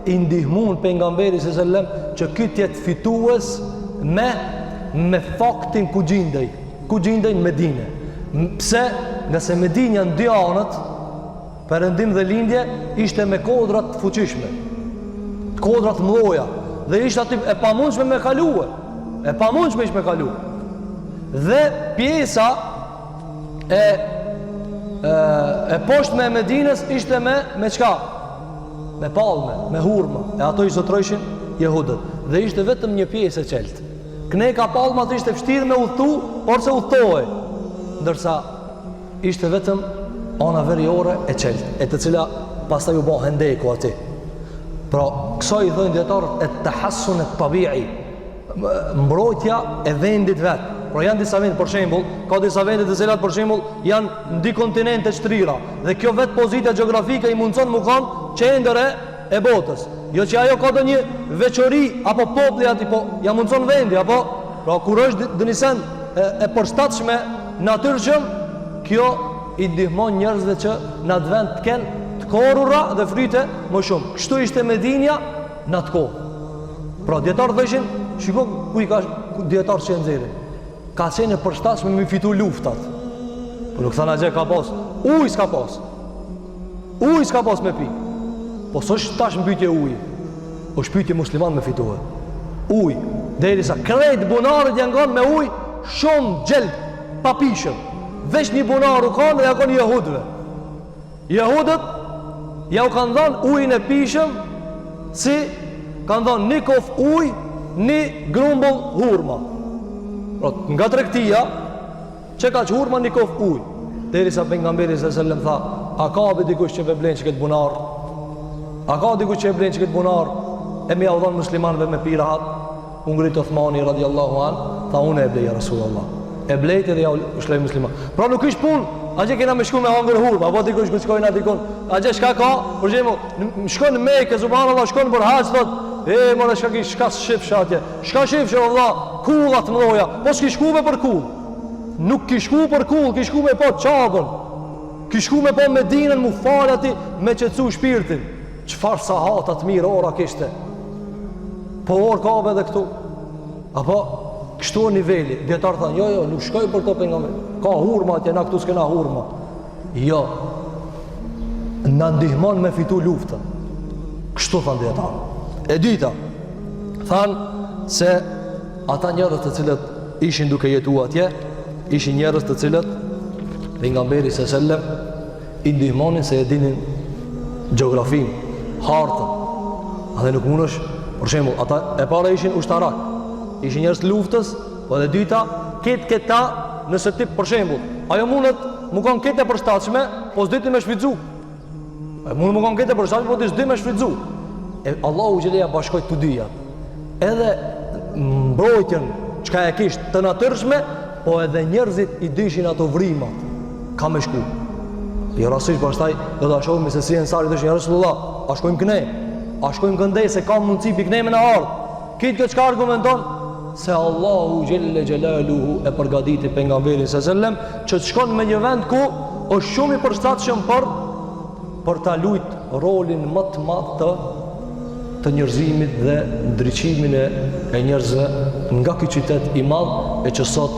Speaker 2: i ndihmuan pejgamberin sallallahu alaihi wasallam që ky të jetë fitues me faktin ku gjindej në Medinë. Pse? Nga se Medinja në dy anët, perëndim dhe lindje, ishte me kodrat të fuqishme, kodrat mëdha, dhe ishte aty e pamundshme me kaluë, me kaluë. Dhe pjesa e poshtme e Medinës ishte me çka? Me palme, me hurma, e ato i zotrojshin jehudët. Dhe ishte vetëm një pjesë e qeltë. Kneka palmat ishte vështirë me udhtu, por se udhtohej. Ndërsa ishte vetëm ana veriore e qeltë, e të cila pastaj u bë hendeku aty. Pra, kësaj i thënë dietarët e tahassun at-tabi'i, mbrojtja e vendit vet. Por janë disa vende, për shembull, ka disa vende të cilat për shembull janë në dy kontinente të shtrira, dhe kjo vetë pozita gjeografike i mundson mu kanë qendër e botës. Jo që ajo ka një veçori apo populli aty, po ja mundson vendi, apo pra kur është dënisen e përshtatshme natyrshëm, kjo i ndihmon njerëzve që në atë vend të kenë të korrura dhe fryte më shumë. Kështu ishte Medinja në atë kohë. Pra dietarët thoshin, shiko ku i ka dietar që nxjerrin. Ka qenë e përshtatshme me fitu luftat. Po nuk thana gjë ka pas. Ujë s'ka pas. Ujë s'ka pas me pi. Po s'është tash mbytje uji. O shpytje musliman me fitue. Ujë. Derisa krejt bunarët janë gënë me ujë shumë gjeld, pa pishëm. Veç një bunar u kanë dhe ja kanë jehudëve. Jehudët ja u kanë dhënë ujin e pishëm, si kanë dhënë një kof ujë, një grumbull hurma. Nga tregtia që ka që hurma një kof ujë. Derisa pejgamberi sallallahu alaihi wasallam tha, a ka dikush që veblen që këtë bunar? A ka dikush që veblen që këtë bunar? E mi audhon muslimanëve me pi rahat. U ngrit Uthmani radiallahu an, tha unë e blej ja Rasulullah. E blejti dhe ja u shlej musliman. Pra nuk ish punë, a që kena me shku me hangër hurma, apo dikush ku shkojnë atikon. A që shka ka, për shembull, shkon në Mekë, subhanallah, shkon për haç, thot, mora shka shifsh atje. Shka shifsh valla, kullat mëdha. Po s'ki shkuve për kull. Nuk ki shku për kull, ki shku me po çapën. Ki shku me po Medinën mu fal aty me qetësu shpirtin. Çfarë sahata të mirë ora kishte. Po orë ka edhe këtu. Apo kështu niveli. Dietar thanë, jo, nuk shkoj për to pejgamber. Ka hurma atje, na këtu s'kena hurma. Jo. Na ndihmon me fitu luftën. Kështu thanë dietar. E dyta, thanë se ata njerëz të cilët ishin duke jetuar atje, ishin njerëz të cilët pejgamberi sallallahu alajhi wasallam i ndihmonin se e dinin gjeografin, hartën. A dhe nuk mundesh. Për shembull, ata e para ishin ushtarak, ishin njerëz të luftës, po edhe dyta, këta nëse ti për shembull, ajo mundet më kanë këtë e përshtatshme, po s'di ti më shfrytzu. Mund më kanë këtë e përshtatshme, po ti s'di më shfrytzu. E Allahu xhelaja bashkoi të dyja. Edhe mbrojtjen çka e kishte të natyrshme, po edhe njerëzit i dishin ato vrimat. Ka më shku. Jo rastësisht pastaj do ta shohim se si ensari thoshin ja Rasulullah, a shkojmë këne? A shkojmë këndej se ka mundësi pikne me në ardhë. Kitë këtë qka argumenton se Allahu Gjelle Gjelaluhu e përgatiti pejgamberin s.a.s. që të shkon me një vend ku është shumë i përshtatshëm për ta luajtur rolin më të madh të njerëzimit dhe ndriçimin e njerëzve nga ky qytet i madh e që sot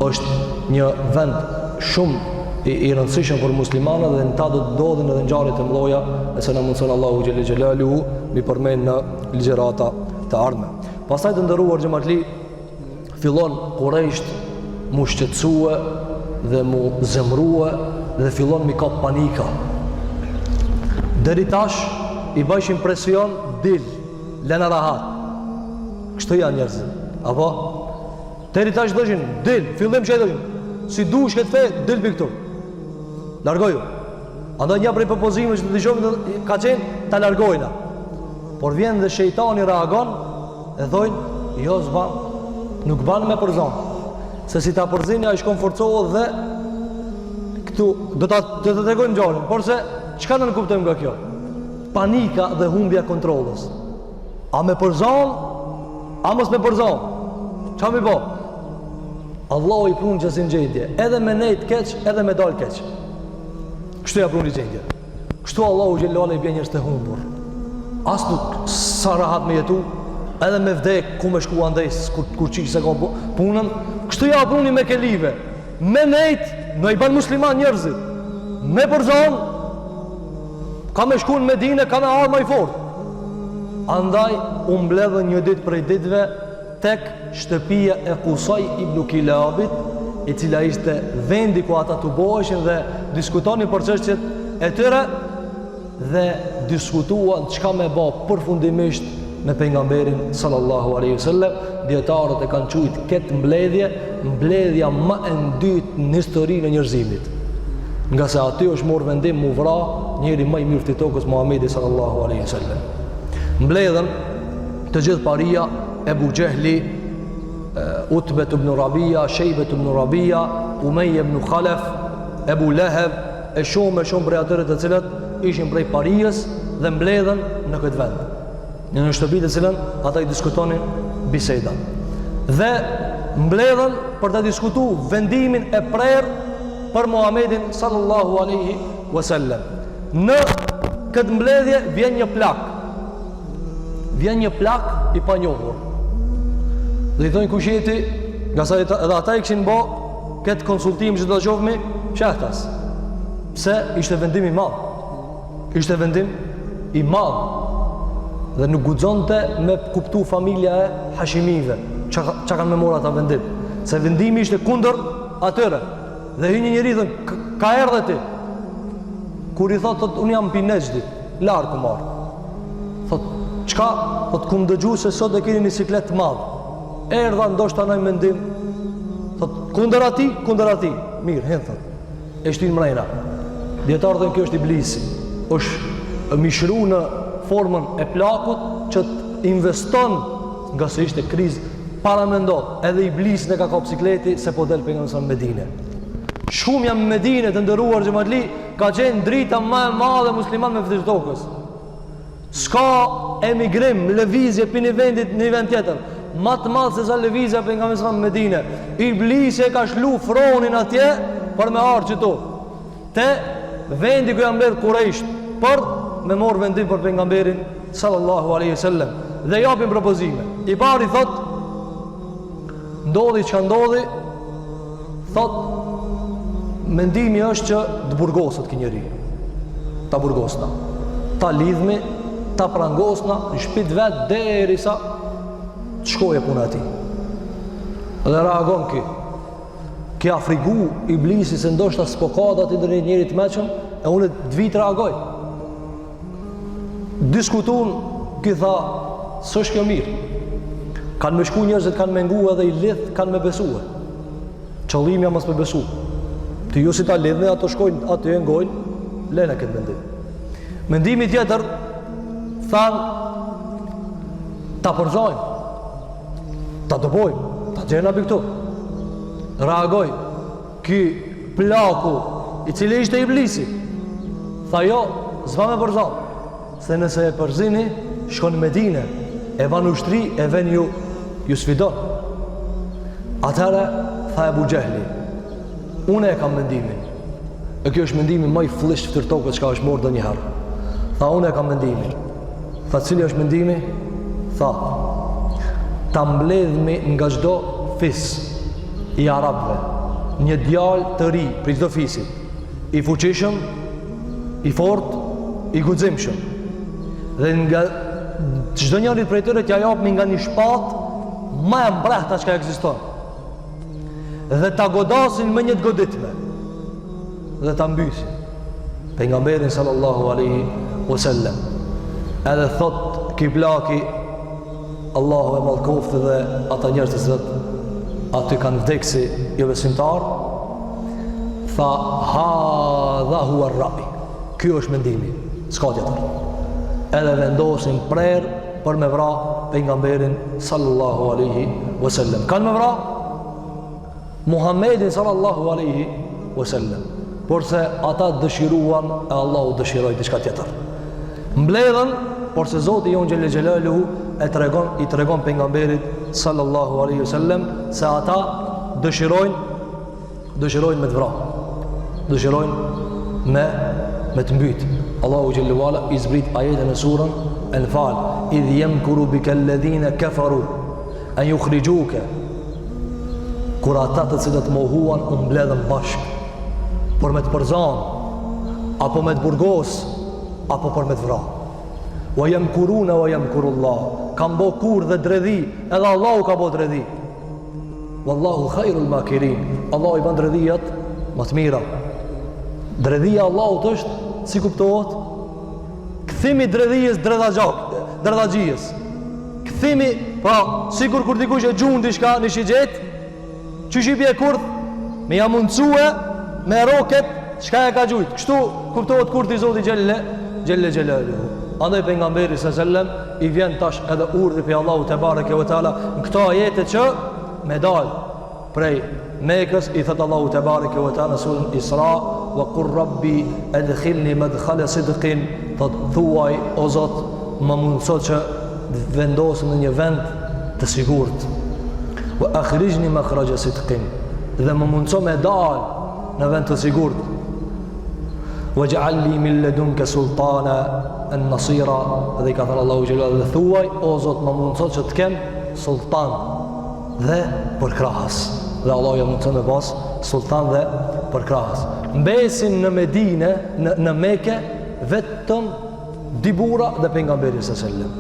Speaker 2: është një vend shumë i rëndësishëm për muslimanët dhe në ta do të ndodhin edhe ngjarje të mëdha e se na mundson Allahu Gjelle Gjelaluhu mi përmend në ligjërata të ardhme. Pastaj të nderuar xhamatli, fillon Quraysh mu shqetësue dhe mu zemrue dhe fillon mi ka panika. Deri tash i bëshin presion dil, lena rahat. Kështu janë njerëzit. Apo? Deri tash dëshin, dil, fillim që e dëshin. Si dush këtë fe, dil për këtu. Largoju. Andaj një prej propozime që të dëshojmë ka qenë ta largojna. Por vjen dhe shejtani reagon e thojnë, jo zban, nuk ban me përzon. Se si ta përzini a i shkon forcohet dhe këtu do të tregojnë gjallim. Por se, çka në kuptojmë nga kjo? Panika dhe humbja kontrolës. A me përzon, a mos me përzon? Qa mi po? Allahu i prunë që si në gjendje, edhe me nejt keq, edhe me dal keq. Kështu ja prunë i gjendje. Kështu Allahu gjellale i bje njërës të humbur. As nuk sa rahat me jetu, edhe me vdek, ku me shku andejs, kur qikë se ka punën. Kështu ja pruni me kelive. Me nejt, në i ban musliman njërzit. Me përzon, ka me shku në Medine, ka me arma i fort. Andaj, mbledhën një dit prej ditve tek shtëpia e Kusaj ibn Kilabit, i cila ishte vendi ku ata të boheshin dhe diskutonin për çështjet e tyre dhe diskutuan çka me bë përfundimisht me pejgamberin sallallahu alaihi wasallam. Dietarët e kanë quajtur këtë mbledhje mbledhja më e dytë në historinë e njerëzimit. Nga se aty është marrë vendim mu vra njëri më i mirë të tokës, Muhamedi sallallahu alaihi wasallam. Mbledhen të gjithë paria Ebu Gjehli, Utbet ibn Rabia, Shejbet ibn Rabia, Umeje ibn Khalef, Ebu Leheb, e shumë prej atyre të cilët ishin prej parijës dhe mbledhen në këtë vend. Në shtëpi të cilën ata i diskutonin biseda. Dhe mbledhen për të diskutu vendimin e prerë për Muhamedin sallallahu alaihi wasallam. Në këtë mbledhje vjen një plak. Vjen një plak i panjohur. Dhe i thonë kush jeti, nga sa edhe ata i kishin bë këtë konsultim që do të shohmi shehtas. Pse ishte vendim i madh. Ishte vendim i madh. Dhe nuk guxonte me kuptu familja e Hashimive çka kanë me marrë ata vendim. Se vendimi ishte kundër atyre. Dhe hyn një njeri thon, ka erdhë ti. Kur i thot unë jam Pineçdit, larg ku marr. Thot, çka? Thot ku më dëgju se sot e keni një siklet të madh. Erdha ndoshta në mendim. Thot kundër ati. Mirë, hen thot. E shtin mrejna. Dietarët thonë kjo është iblisi. Është mishru në formën e plakut që të investon nga se ishte krizë. Para mendon, edhe iblisi ne ka sikleti se po del pejgamberi në Medinë. Shumë jam në Medinë të ndëruar xhamatli, ka qenë drita më e madhe musliman me fytyrë tokës. S'ka emigrim, lëvizje për një vendit në një vend tjetër. Ma të madhë se sa lëvizja për nga mesra në Medine. Iblisi e ka shlu fronin atje për me arë qëto. Te vendi ku janë mbledh Quraysh për me morë vendim për pejgamberin sallallahu alaihi wasallam. Dhe japin propozime. I pari thot, ndodhi që ndodhi, thot, mendimi është që të burgosët kë njeri. Ta burgosna. Ta lidhmi, ta prangosna, në shpit vetë deri sa të shkoje puna ati. Dhe reagon ki afrigu iblisi se ndoshta spokadat i ndër njerit meqëm, e unë të vitë reagoj. Diskutun, ki tha, së është kjo mirë. Kanë me shku njerëzit, kanë me ngu edhe i lidh, kanë me besue. Qëllimja mos me besu. Të ju si ta lidhne, ato shkojnë, ato e ngojnë, lene këtë mendim. Mendimi tjetër, thanë, ta përzojnë, ta dëbojnë, ta gjena për këtu. Reagoj, ki plaku, i cili ishte iblisi, tha jo, zva me përzojnë, se nëse e përzini, shkon në Medine, e van ushtri, e ven ju sfidon. Atëherë tha Ebu Gjehli, une e kam mendimin, e kjo është mendimi më i flisht fytyrë tokës çka është morë ndonjëherë. Tha une e kam mendimin. Tha cili është mendimi? Tha ta mbledhmi nga çdo fis i arabëve një djalë të ri për çdo fisi, i fuqishëm, i fortë, i guximshëm. Dhe nga çdo njëri prej tyre t'ja japmi nga një shpatë më e mbrehta që ekziston. Dhe ta godasin me një të goditme. Dhe ta mbysin. Pejgamberin sallallahu alaihi wasallam. Edhe thot kiblaki, Allahu e mallkoftë dhe ata njerëz që aty kanë vdeksi jo besimtar, tha hadha huwa ar-ra'i. Ky është mendimi, s'ka tjetër. Edhe vendosin prerë për me vra pejgamberin sallallahu alaihi wasallam. Kanë me vra Muhammedin sallallahu alaihi wasallam, por se ata dëshiruan e Allahu dëshiroi diçka tjetër. Mbledhen, por se Zoti jon xhelel xhelaluhu i tregon pejgamberit sallallahu alaihi wasallam se ata dëshirojnë me të vra, dëshirojnë me të mbyt. Allahu xhelel wala i zbrit ajetën e surën Al-Fal, idh yamkuru bika alladhina kafaru an yukhrijuka, kur ata të cilët mohuan u mbledhen bashk për me të përzan, apo me të burgos, apo për me të vra. Wa yamkuruna wa yamkurullah, kam bo kur dhe dredhi, edhe Allahu ka bo dredhi. Wallahu khairul makirin, Allahu i ban dredhijat më të mira. Dredhija Allahut është, si kuptohet, këthimi dredhijës dredhagjijës. Këthimi, pra, sikur kur dikush e gjun dishka në shigjet, që shqipje kurth, me ja mundësue, me roket, çka e ka gjujt. Kështu kuptohet kurth i Zoti Gjelle Gjelaluhu. Andaj pejgamberi sallallahu i vjen tash edhe urdhë për Allahu te bareke ve teala në këto ajete që me dal prej Mekës, i thot Allahu te bareke ve teala surën Isra, wa qur rabbi adkhilni madkhala sidqin, thot thuaj o Zot, më mundëso që vendosëm në një vend të sigurt. Wa akhrijni makhraja sidqin, dhe më mundëso me dal në vend të sigurt. Waj'alni min ladunka sultana an-nasira, dhe i ka thënë Allahu xhelal dhe thuaj o Zot, më mundëso që të kem sultan dhe përkrahas. Dhe Allahu ja mundëson me pas sultan dhe përkrahas. Mbesin në Medine, në Mekë, vetëm dy burra dhe pejgamberi sallallahu alajhi wasallam.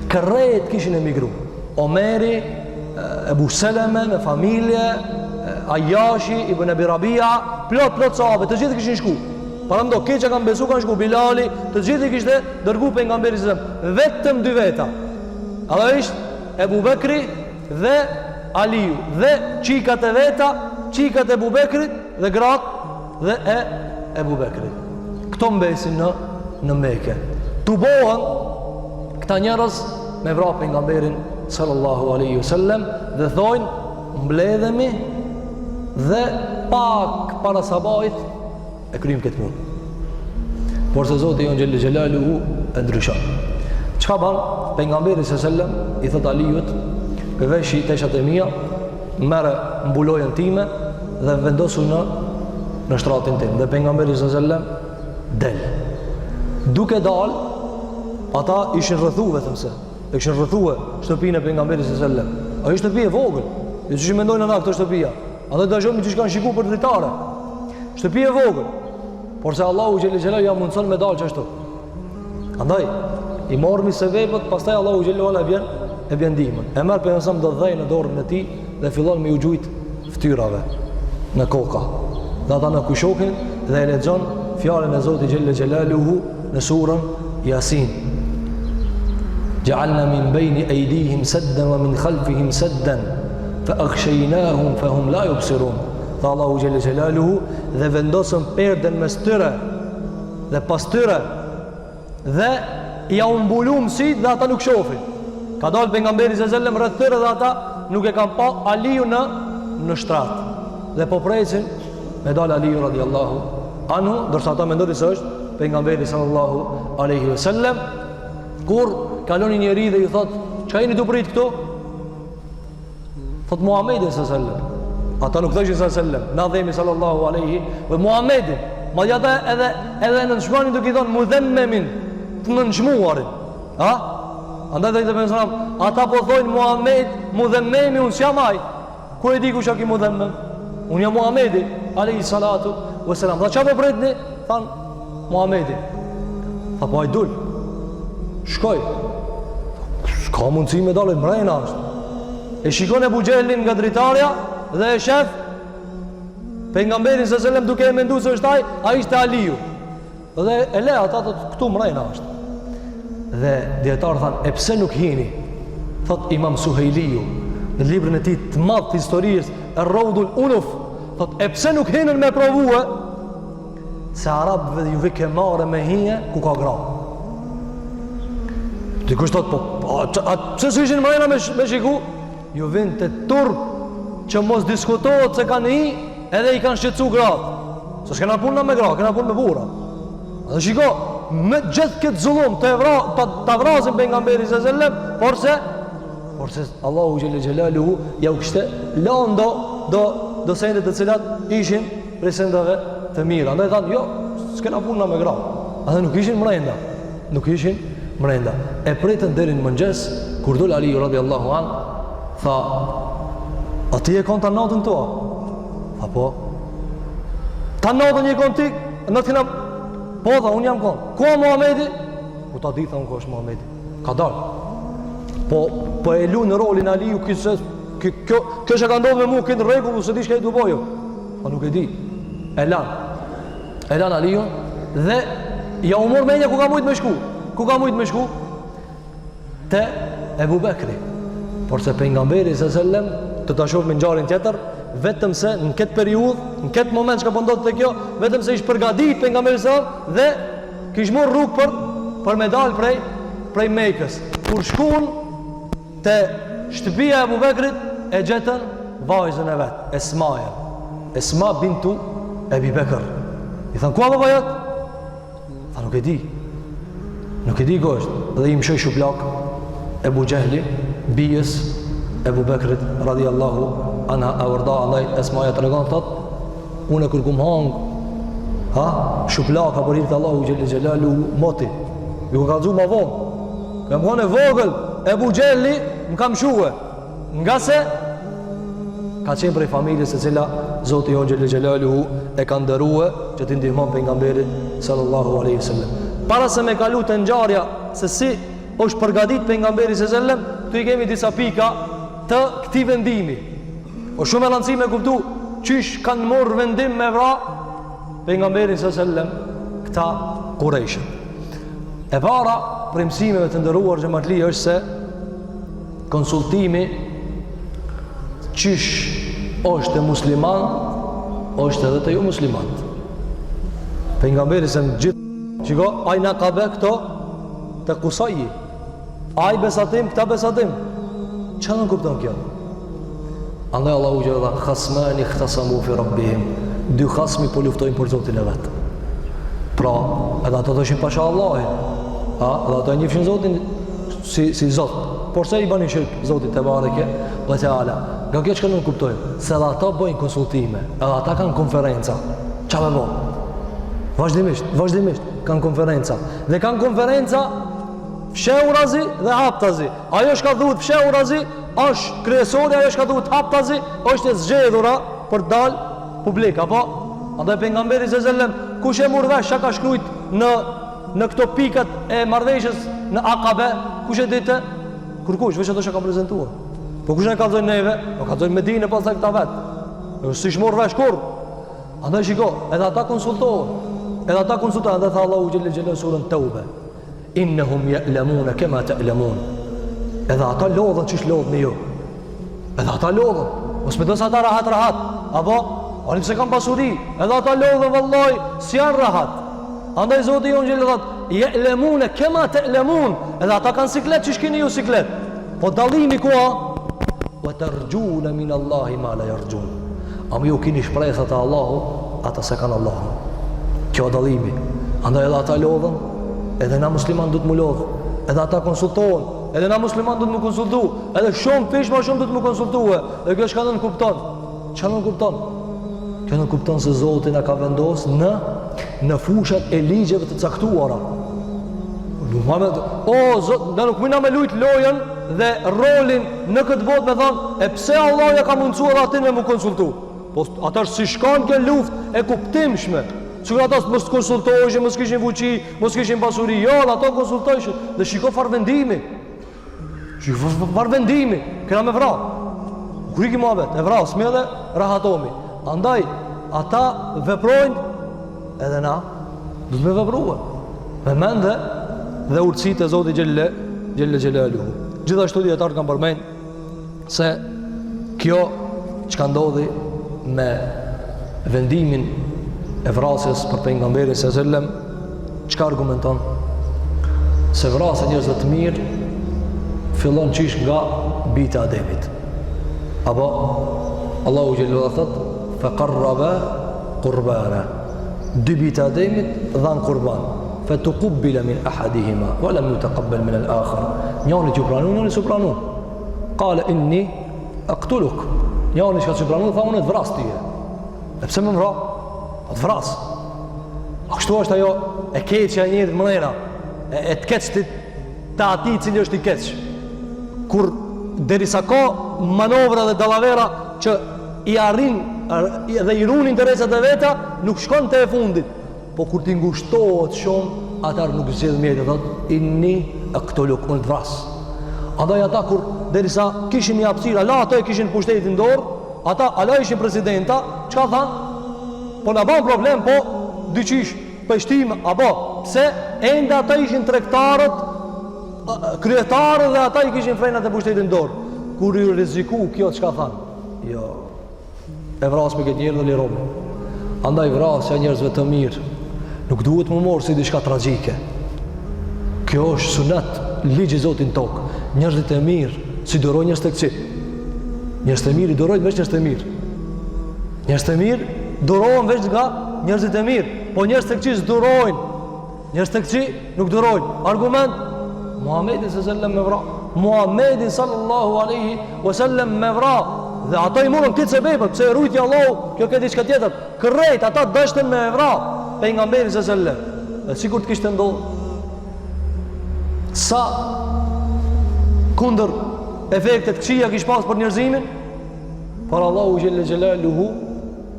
Speaker 2: Kërrejt kishin emigru. Omeri, Ebu Seleme me familje, Ajashi, Ibn Abi Rabia, plot sahabe, të gjithë kishin shku. Parando, ke që kanë besu, kanë shku, Bilali, të gjithë kishte dërgu pejgamberi sallallahu alajhi wasallam. Vetëm dy veta. Alla ishtë Ebu Bekri dhe Aliu, dhe qikat e veta, qikat e Ebu Bekrit dhe gratë dhe e Ebu Bekrit. Këto mbesin në Mekë. Tu bohën këta njerëz me vra pejgamberin sallallahu alaihi wasallam dhe thojnë mbledhemi dhe pak para sabahit e kryjm këtë punë. Por se Zoti jon xhelel xhelaluhu e ndryshon. Çka ban pejgamberi sallallahu alaihi wasallam i thot Aliut, përveçi teshat e mia, merre mbulojën time dhe vendosu në shtratin tim. Dhe pejgamberi sallallahu alaihi wasallam del. Duke dal, ata ishin rrethu vetëm se. E kishin rrethuar shtëpinë e pejgamberit sallallahu alaihi wasallam. Ai shtëpi e vogël. Jo ç'i mendojnë ana këto shtëpia. Ata dashon që kanë shikuar për dritare. Shtëpi e vogël. Por se Allahu xhelel xhelal ja mundson me dal çashtu. Andaj i mormi se vepët, pastaj Allahu xhelel xhelal e bjen ndihmën. E merr pejgamberi do dhej në dorën e tij dhe fillon me u gjujt ftyrave në koka. Dhe ata në kushokin dhe e lexon fjalën e Zotit xhelel xhelaluhu në surën Yasin. Ja'alna min bayni aydihim saddan wa min khalfihim saddan fa aghshaynahum fa hum la yubsirun. Tha Allahu xhelel xhelaluhu dhe vendosëm perden mes tyre dhe pas tyre dhe ja umbulum si dhe ata nuk shohin. Ka dalë pejgamberi sallallahu alajhi wasallam rreth tyre dhe ata nuk e kanë pa Aliu në shtrat. Dhe po presin me dal Aliu radiallahu anhu, ndërsa ata mendonin se është pejgamberi sallallahu alaihi wasallam. Kur kalon një njeri dhe i thot, çka jeni tu prit këtu? Thot Muhamedi sallallahu alaihi wasallam. Ata nuk thoshin sallallahu alaihi wasallam, na themi sallallahu alaihi wa Muhamedi. Ma jata edhe në nëshmanin duke i thonë mudhemmemin, të në nëshmuarin. Ha? Andaj dhe i të pensonam, ata po thojnë Muhammed, mudhemmemi, unë s'jam aj. Ku e di ku shak i mudhemmem? Unë jam Muhamedi, alaihi salatu wassalam. Tha qa po pretni? Thanë, Muhamedi. Tha po ajdull. Shkoj. S'ka mundësi me dalë, mrejna është. E shikon e Bugjellin nga dritarja dhe e shef pejgamberin se selem duke e mendu se është a ishte Aliu. Dhe e le ata të këtu mrejna është. Dhe djetarë thanë, e pse nuk hini? Thot Imam Suhejliju në librin e ti të madh të historisë e Raudul Unuf, thot e pse nuk hinën me provue se arabëve dhe juve ke mare me hije ku ka gra. Dikush thot, po pse s'u ishin mrejna me shiku? Ju vind të turp që mos diskutohet se kanë hi edhe i kanë shqetsu gratë. Se s'kena punë me gra, kena punë me bura. Dhe shiko, me gjithë këtë zullum të vrasin pejgamberi sallallahu alaihi wasallam, por se Allahu xhelle xhelaluhu ja u kishte lënë do sendet të cilat ishin prej sendeve të mira. Andaj thanë, jo, s'kena punë me gra. Ata nuk ishin mrenda. E pritën deri në mëngjes kur dol Ali radiallahu anhu. Tha, a ti e kon të natën tua? Tha, po. Ta natën e kon ti? Në të kina... Po, tha, unë jam kon. Ku a Muhamedi? Ku ta di, tha, unë ku është Muhamedi. Ka dalë. Po e lu në rolin Aliu, kjo që ka ndodhë me mu, këtë regullu, se di shka i du bojo. Pa nuk e di. E lan Aliu, dhe ja umor menja ku ka mujt me shku? Te Ebu Bekri. Por se pejgamberi s.a.s. të ta shoh me ngjarjen tjetër, vetëm se në këtë periudhë, në këtë moment që ka ndodhur te kjo, vetëm se ish përgatit pejgamberi s.a.s. dhe kish marrë rrugë për me dal prej Mekës. Kur shkuan te shtëpia e Abu Bekrit, e gjetën vajzën e vet, Esma bintu Ebi Bekr. I than, ku apo vajat? Tha, nuk e di ku është. Dhe i mshoj shuplak Ebu Gjehli, bijës Ebu Bekrit radiallahu anha e vërda. Andaj Esmaja të regon, thot, unë e kërkum hangë shuplaka për hirtë Allahu Gjellë Gjellalu moti, ju ka dzu ma vonë, kam kone vogël Ebu Gjelli më kam shuhe, nga se ka qenë prej familjes e cila Zoti Jon Gjellë Gjellalu e ka ndërruhe që ti ndihmon pejgamberit sallallahu aleyhi sallam. Para se me kalu të ngjarja se si është përgatit pejgamberi sallallahu aleyhi sallam, tu i kemi disa pika të këti vendimi. O shumë e rëndësi me kuptu qysh kanë morë vendim me vra pejgamberin sallallahu aleyhi sallam këta Qurayshët. E para për mësimeve të ndëruar xhamatli është se konsultimi qysh është e musliman, është edhe të jo musliman. Pejgamberi se në gjithë qiko, aj në kabe këto të kusaji, aj besatim, këta besatim. Që në kupton kjo? Andaj Allahu që dhe khasmani khtasamu fi rabbihim, dy khasmi po luftojnë për Zotin e vetë. Pra, edhe ato të ishin pasha Allahin, edhe ato e njëfshin Zotin si Zot, por se i bani shirk Zotin të bareke dhe të ala. Nga kjo që ka nuk kuptojnë, se edhe ato bëjnë konsultime, edhe ata kanë konferenca. Qa me bo? Vazhdimisht kanë konferenca. Dhe kanë konferenca fsheurazi dhe haptazi. Ajo shka dhuhet fsheurazi është kryesori, ajo shka dhuhet haptazi është e zgjedhura për dal publik. Apo? Andaj pejgamberi s.a.s. kush e murvesh që ka shkrujt në këto pikat e marrëveshjes në Akabe, kush e dite? Kërkush, veç ato që ka prezentuar. Po kush e kalzojnë neve? Po kalzojnë Medinë pas këta vetë. Si shmurvesh kur? Andaj shiko, edhe ata konsultohen. Edhe ata konsultohen, edhe tha Allahu Gjellë Gjellë surën Taube. Innehum ya'lamuna kama ta'lamun. Edhe ata lodhen çish lodhni ju. Edhe ata lodhen. Mos me do sa ata rahat. Apo, oni pse kanë pasuri, edhe ata lodhen vallahi, si janë rahat. Andaj Zoti Jon Gjellë thot, ya'lamuna kama ta'lamun. Edhe ata kanë siklet çish keni ju siklet. Po dallimi ku a? Wa tarjuna min Allahi ma la yarjun. Am ju keni shpresat e Allahut, ata se kanë Allahun. Kjo dallimi. Andaj edhe ata lodhen, edhe na musliman du të mu lodhë, edhe ata konsultohen, edhe na musliman do të më konsultu, edhe shumë fish më shumë do të më konsultue. Dhe kjo çka do të kupton? Çka do të kupton? Kjo do të kupton se Zoti na ka vendosur në fushat e ligjeve të caktuara. Muhammed, o Zot, ne nuk mëna me lut lojën dhe rolin në këtë botë me thonë, e pse Allah ja ka mundsuar atin me më konsultu? Po ata si shkon kjo luftë e kuptimshme. Sigur ata mos konsultoheshin, mos kishin fuqi, mos kishin pasuri, jo, ata konsultoheshin dhe shiko farvendimi. Shiko farvendimi, kena me vra. Kuriki Muhammed, e vra, smedhe, rahatomi. Andaj, ata veprojnë edhe na, du të me veprua. Me mende dhe urtësit e Zoti Gjelle Gjelaluhu. Gjithashtu dietarët kanë përmend se kjo çka ndodhi me vendimin e vrasjes për pejgamberin sallallahu alajhi wasallam, çka argumenton? Se vrasja e njerëzve të mirë fillon qish nga bita e Ademit. Apo Allahu Gjelaluhu thot faqarraba qurbana. Dy bita e Ademit dhan qurban. فتقبل من أحدهما ولم يتقبل من الآخر. njëri që pranon, njëri s'u pranon. قال إني أقتلك. njëri që s'u pranon tha unë të vras ti. E pse më vra? Të vras. A kështu është ajo e keqja e njerit mënera, e të keq të ati cili është i keq. Kur derisa ka manovra dhe dallavera që i arrin dhe i ruan interesat e veta, nuk shkon te e fundit. Po kur ti ngushtohet shumë, atar nuk zgjedh mjetë, thot inni aqtuluk, unë të vras. Andaj ata kur derisa kishin një hapësirë, ala ato e kishin pushtetin dorë, ata ala ishin presidenta, çka than? Po na bën problem, po dyqish pështim apo pse ende ata ishin tregtarët, kryetarët dhe ata i kishin frenat e pushtetin dorë. Kur i rreziku kjo çka than? Jo. E vras me këtë njerëz dhe lirom. Andaj vrasja njerëzve të mirë nuk duhet më morë si diçka tragjike. Kjo është sunet, ligji i Zotit tokë. Njerëzit e mirë si durojnë njerëz të këqij. Njerëz të mirë i durojnë veç njerëz të mirë. Njerëz të mirë durohen veç nga njerëzit e mirë, po njerëz të këqij s'durojnë. Njerëz të këqij nuk durojnë. Argument Muhamedi sallallahu alaihi wasallam me vra. Muhamedi sallallahu alaihi wasallam me vra. Dhe ata i morën këtë sebepet, pse rujti Allahu, kjo ka diçka tjetër. Kërrejt ata dështën me vra pejgamberin sallallahu alaihi wasallam. E sikur të kishte ndodhur. Sa kundër efektet këqija kish pas për njerëzimin, por Allahu xhelle xhelaluhu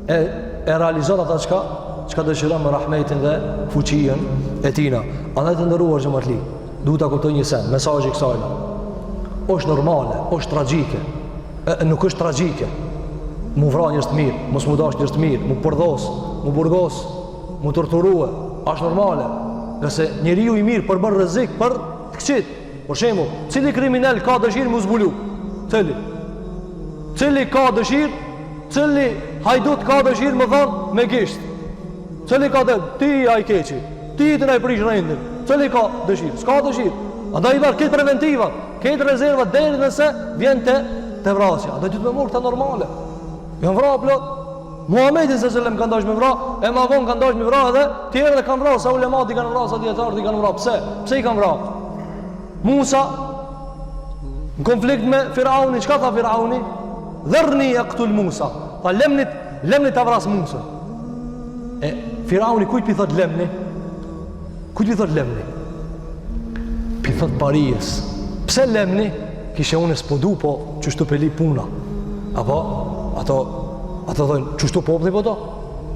Speaker 2: e realizon ata çka dëshiron me rahmetin dhe fuqinë e tina. Andaj të nderuar xhamatli, duhet ta kuptoj një sen, mesazhi i kësaj. Është normale, është tragjike. Nuk është tragjike. Mu vra njerëz të mirë, mos mu dash njerëz të mirë, mu përdhos, mu burgos, mu torturue, është normale. Nëse njeriu i mirë përbën rrezik për të këqit. Për shembull, cili kriminal ka dëshirë mu zbulu? Cili ka dëshirë? Cili hajdut ka dëshirë më dhon me gisht? Cili ka ti ai keqi? Ti të na i prish rendin. Cili ka dëshirë? S'ka dëshirë. Andaj i marr këtë preventiva, këtë rezerva deri nëse vjen te vrasja. Andaj duhet me morë këta normale. Janë vra plot. Muhamedi sallallahu alaihi wasallam kanë dashur me vra, e ma vonë kanë dashur me vra edhe tjerë kanë vra, sa ulemat i kanë vra, sa dietarët i kanë vra. Pse? Pse i kanë vra? Musa në konflikt me Firauni, çka tha Firauni? Dharni yaqtul Musa. Tha lemni ta vras Musa. E Firauni kujt pi thot lemni? Kujt pi thot lemni? Pi thot Parijës. Pse lemni? Kishe unë s'podu, po qështu peli puna. Apo, ato dojnë, qështu popli po do?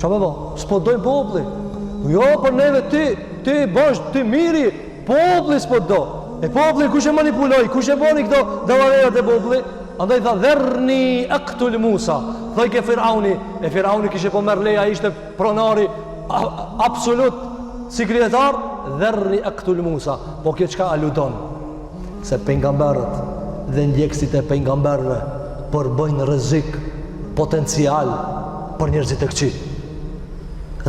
Speaker 2: Qa me do? S'podojnë popli. Jo, për neve ti bësh, ti miri, popli s'podo. E popli kush e manipuloj, kush e boni këto dëllaverat e popli? Andaj tha, dherni aqtul Musa. Thoj ke Firauni, e Firauni kishe po merr leja, ishte pronari absolut si kryetar, dherni aqtul Musa. Po kjo çka aludon? Se pejgamberët dhe ndjekësit e pejgamberëve përbëjnë rrezik potencial për njerëzit e këqij.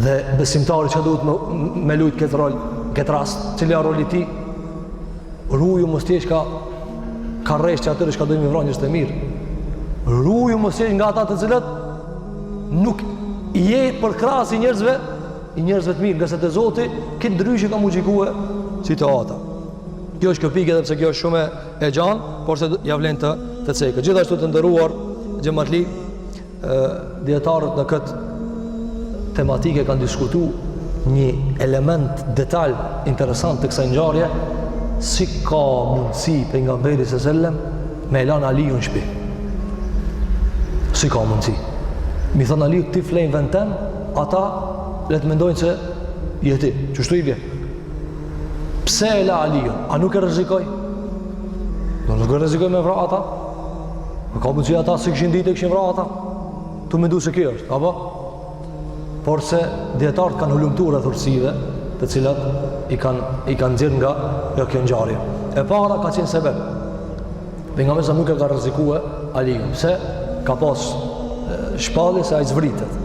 Speaker 2: Dhe besimtari që duhet me lujt këtë rol, këtë rast, cili a roli ti, ruju mos t'jesh ka rresht që atyre shka dojnë me vra njerëz të mirë. Ruju mos t'jesh nga ata të cilët nuk je për krahas i njerëzve të mirë, nga se të Zoti këtë ndryshe ka mu gjikue situata. Kjo është kjo pikë edhe pse kjo është shumë e gjanë, por se ja vlen të cekë. Gjithashtu të nderuar xhamatli, dietarët në këtë tematike kanë diskutuar një element detaj interesant të kësaj ngjarje, si ka mundësi pejgamberi s.a.s. me lan Aliun në shtëpi. Si ka mundësi? Mi thon Aliu ti flen vend tën, ata le të mendojnë se je ti. Çështu i vjen. Pse e la Aliun? A nuk e rrezikoi? Nuk e rrezikoi me vrar ata? Ka mundësi ata si kishin ditë kishin vrar ata? Tu mendu se kjo është, apo? Por se dietarët kanë hulumtuar thursive, të cilat i kanë nxjerr nga kjo ngjarje. E para ka qenë sebeb. Pejgamberi sa nuk e ka rrezikuar Aliun, pse ka pas shpallje se ai zvritet.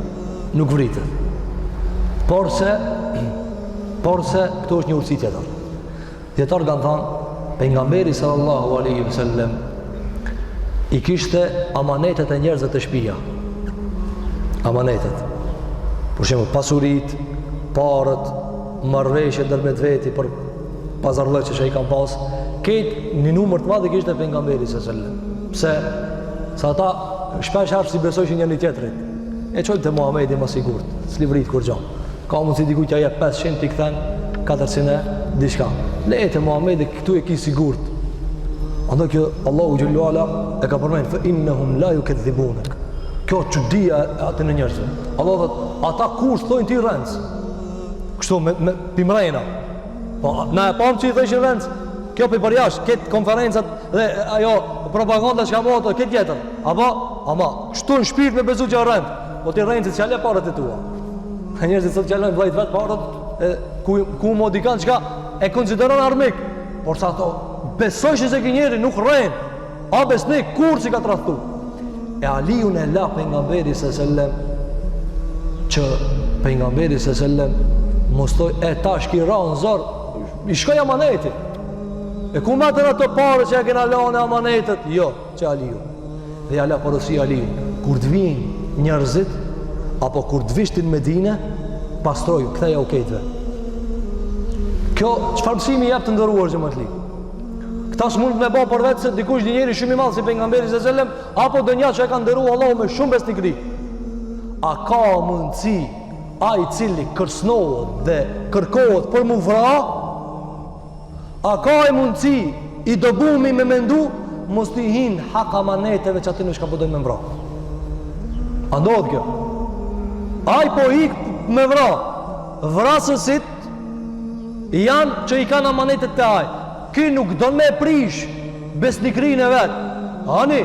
Speaker 2: Nuk vritet. Por se këto është një urtësi tjetër. Dietarët kanë thënë pejgamberi sallallahu alaihi wasallam i kishte amanetet e njerëzve të shtëpia. Amanetet. Për shembull pasurit, parët, marrëveshje ndërmjet veti për pazarllëqe që ai kanë pas, këtë një numër të madh i kishte pejgamberi sallallahu alaihi wasallam. Pse? Sa ata shpesh harë si besojshin njëri tjetrit. E çojnë te Muhamedi më sigurt, s'li vrit kur gjë. Ka mundsi diku që ajo 500 i kthen 400 diçka. Lejte Muhamedi këtu e ki sigurt. Andaj që Allahu xhallahu ala e ka përmendur fa innahum la yukaththibunak. Kjo çudia atë në njerëz. Allah thot, ata kush thonë ti rënc. Kështu me pimrena. Po na e pam që i thëshin rënc. Kjo për jashtë, këtë konferencat dhe ajo propaganda që ka moto, këtë tjetër. Ama kështu në shpirt me besu që rënc. Po ti rëncit që ale parët e tua. Njerëzit sot që alën vllajt vet parët ku modikan çka e konsideron armik. Por sa ato besojshin se ky njeri nuk rën. A besnik kur si ka tradhtu. E Aliun e la pejgamberi s.a.s. që pejgamberi s.a.s. mostoj e tash ki ra në zor i shkoj amaneti. E ku matën ato pare që e kena lane amanetet? Jo, që Aliun. Dhe ja la porosi Aliun. Kur të vinë njerëzit, apo kur të vishtin Medine, pastroju, këtheja u kejtve. Kjo, çfarë mësimi jep të ndëruar xhamatli? Këta s'mund me ba për vetë se dikush një njeri shumë i madh si pejgamberi s.a.s. apo dënja që e ka ndëruar Allahu me shumë besnikëri. A ka mundësi ai i cili kërcënohet dhe kërkohet për mu vra? A ka e mundësi i dobumi me mendu mos t'i hin hak amaneteve që aty nuk ka përdojnë me vra? A ndodh kjo? Ai po ik me vra. Vrasësit janë që i kanë amanetet të ai. Ky nuk do me prish besnikrinë e vetë. Ani,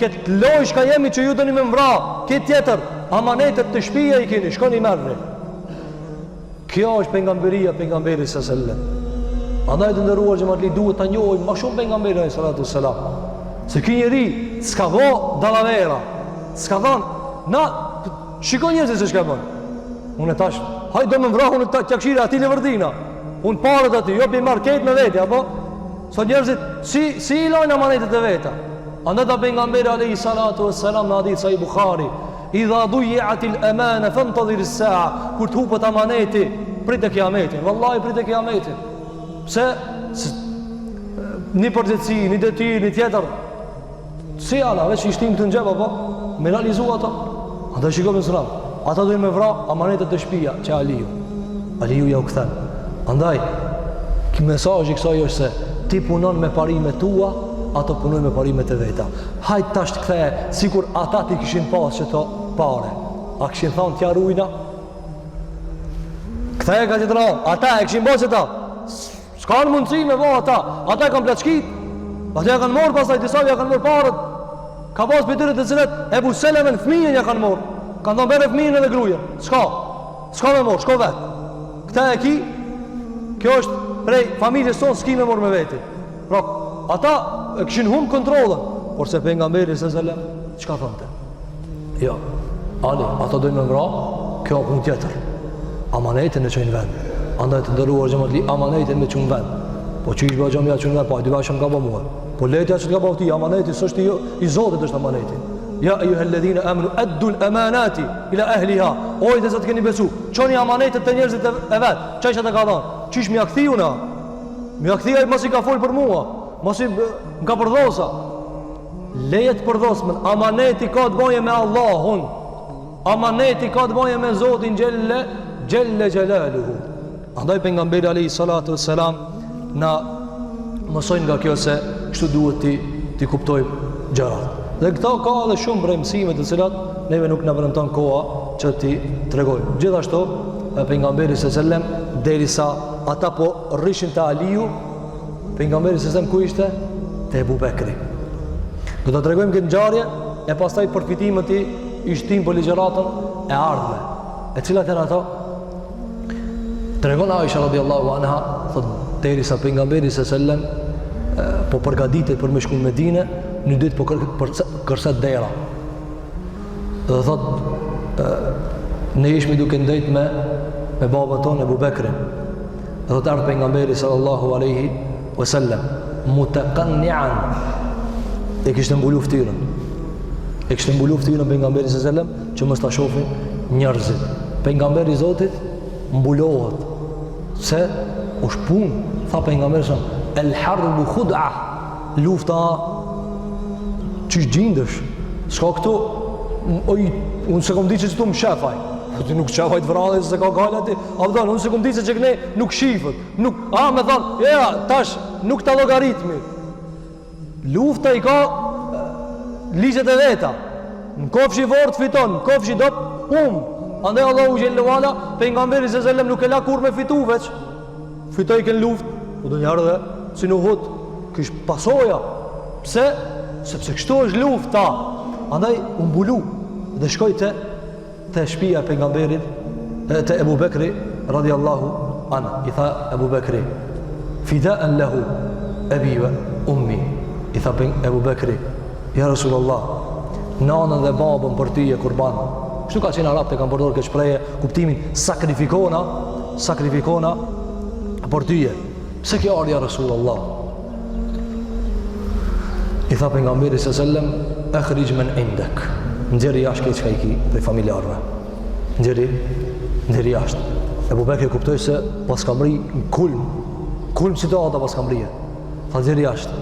Speaker 2: këtë lojsh ka jemi që ju do një me mvra, këtë tjetër, amanetet të shpija i kini, shkoni merri. Kjo është pejgamberia pejgamberi s.a.s. Andaj të ndëruar xhamatli duhet ta njohim më shumë pejgamberin alayhi salatu wassalam. Se ky njeri s'ka vë dallavera. S'ka thënë, na shikoj njerëzit se çka bën. Unë tash, hajde do më mvrah unë ta qakshira aty në Vërdina. Unë parët aty, jo për market me veti, apo? Sot njerëzit, si i lojnë amanetet e veta? Andaj ta pejgamberi alayhi salatu wassalam në hadith sahih Buhari, idha duyi'atil amana fantadhir as-sa'a, kur të hupet amaneti, prit e kiametin. Vallahi prit e kiametin. Pse një përgjithësi, një detyrë, një tjetër, si ala, veç i shtim të në gjep, apo? Me realizu ato. Andaj shikojmë në sëram. Ata dojnë me vra amanetet të shpia, që Aliu ja u këthen. Andaj, ki mesazhi kësaj është se ti punon me parimet tua, ato punojnë me parimet e veta. Hajt tash të ktheje, sikur ata ti kishin pas që to pare. A kishin thonë t'ja rujna? Ktheje ka që të ranë, ata e kishin pas që ta. S'ka në mundësi me ba ata. Ata e kanë plaçkit. Ata e kanë morë pasaj, disa ja kanë morë parët. Ka pas për tyre të cilët Ebu Selemen fëmijën ja kanë morë. Kanë thonë bere fëmijën edhe grujen. S'ka me morë, shko vetë. Këta e ki, kjo është prej familjes tonë s'ki me morë me veti. Pra, ata e këshin humë kontrolën. Por se pejgamberi s.a.s. Qka thënte? Jo, Ali, ata dojnë me mra, kjo pun tjetër. Amanetin e qëjnë vend. Andaj të ndëruar xhamatli, amanetin me qënë vend. Po që ishë bëgjëm ja qënë vend, pa, dy bashëm ka bë muhe. Po letja që t'ka bë ti, amanetin, së është i Zotit është amanetin. Ja eyyuhalladhina amanu addu al-amanati ila ahliha. Oj dhe zot keni besu. Çoni amanetet te njerzit e vet. Çaj çata ka dhënë. Çish më ja kthiu na. Më kthej mos i ka fol për mua, mos i ka përdhosa. Leje të përdhosmën, amaneti ka të bëjë me Allahun. Amaneti ka të bëjë me Zotin xhelle xhelaluhu. Andaj pejgamberi alayhi salatu wassalam na mësojnë nga kjo se kështu duhet ti kuptojmë gjërat. Dhe këta ka edhe shumë bremësime të cilat neve nuk na premton koha që ti tregojmë. Gjithashtu pejgamberi sallallahu alajhi wasallam derisa ata po rrishin te Aliu, pejgamberi sallallahu alajhi wasallam ku ishte? Te Abu Bekri. Do ta tregojmë këtë ngjarje e pastaj përfitimet i shtim për ligjëratën e ardhme. E cilat janë ato? Tregon Aisha radhiyallahu anha, thotë derisa pejgamberi sallallahu alajhi wasallam po përgatitet për me shku në Medinë, në ditë po kërset dera. Dhe thotë ne ishmi duke ndejt me babën tonë Abu Bekrin. Dhe thotë ardhë pejgamberi sallallahu alaihi wasallam mutaqanni'an, e kishte mbulu ftyrën. E kishte mbulu ftyrën pejgamberi sallallahu alaihi wasallam që mos ta shohin njerëzit. Pejgamberi i Zotit mbulohet se u shpun, tha pejgamberi sallallahu alaihi wasallam, el harbu khud'a, lufta që gjindësh, s'ka këtu, unë se kom di që tu më shefaj, ti nuk shefaj të vrade se ka gale ati, unë se kom di që këne nuk shifët, me thonë, tash, nuk të logaritmi. Lufta i ka ligjet e veta, në kofshi vort fiton, në kofshi dop, andaj Allahu Gjellewala, pejgamberi se sellem nuk e la kur me fitu veç, fitoj kënë luft, u do njarë dhe, si në hut, kësh pasoja, pse? Sepse kështu është lufta. Andaj u mbulu dhe shkoj te shtëpia e pejgamberit, te Abu Bekri radhiyallahu anhu. I tha Abu Bekri, fida'an lahu abi wa ummi. I tha Abu Bekri, ja Rasulullah, nana dhe babën për ty e kurban. Kështu ka qenë arabët e kanë përdorur këtë shprehje, kuptimin sakrifikona për ty. Pse kjo ardhi ja Rasulullah? I tha pejgamberi sallallahu alaihi wasallam, akhrij man indak. Nxjerri jashtë këtë çka i ki prej familjarëve. Nxjerri jashtë. Abu Bekri kuptoi se pas ka mri në kulm situata pas ka mri. Tha nxjerri jashtë.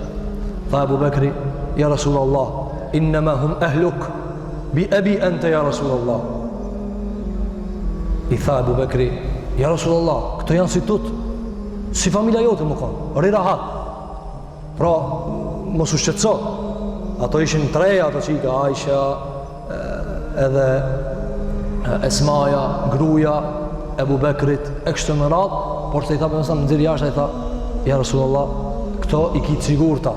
Speaker 2: Tha Abu Bekri, ja Rasulullah, innama hum ahluk bi abi anta ya Rasulullah. I tha Abu Bekri, ja Rasulullah, këto janë si tut, si familja jote më kanë. Ri rahat. Pra mos u shqetëso. Ato ishin treja, ato qika, Aisha, edhe Esmaja, gruja, Ebu Bekrit, e kështë në radhë, por se i tha për nësam në dzirë jashtë, i tha, ja Rasulullah, këto i kitë sigurta.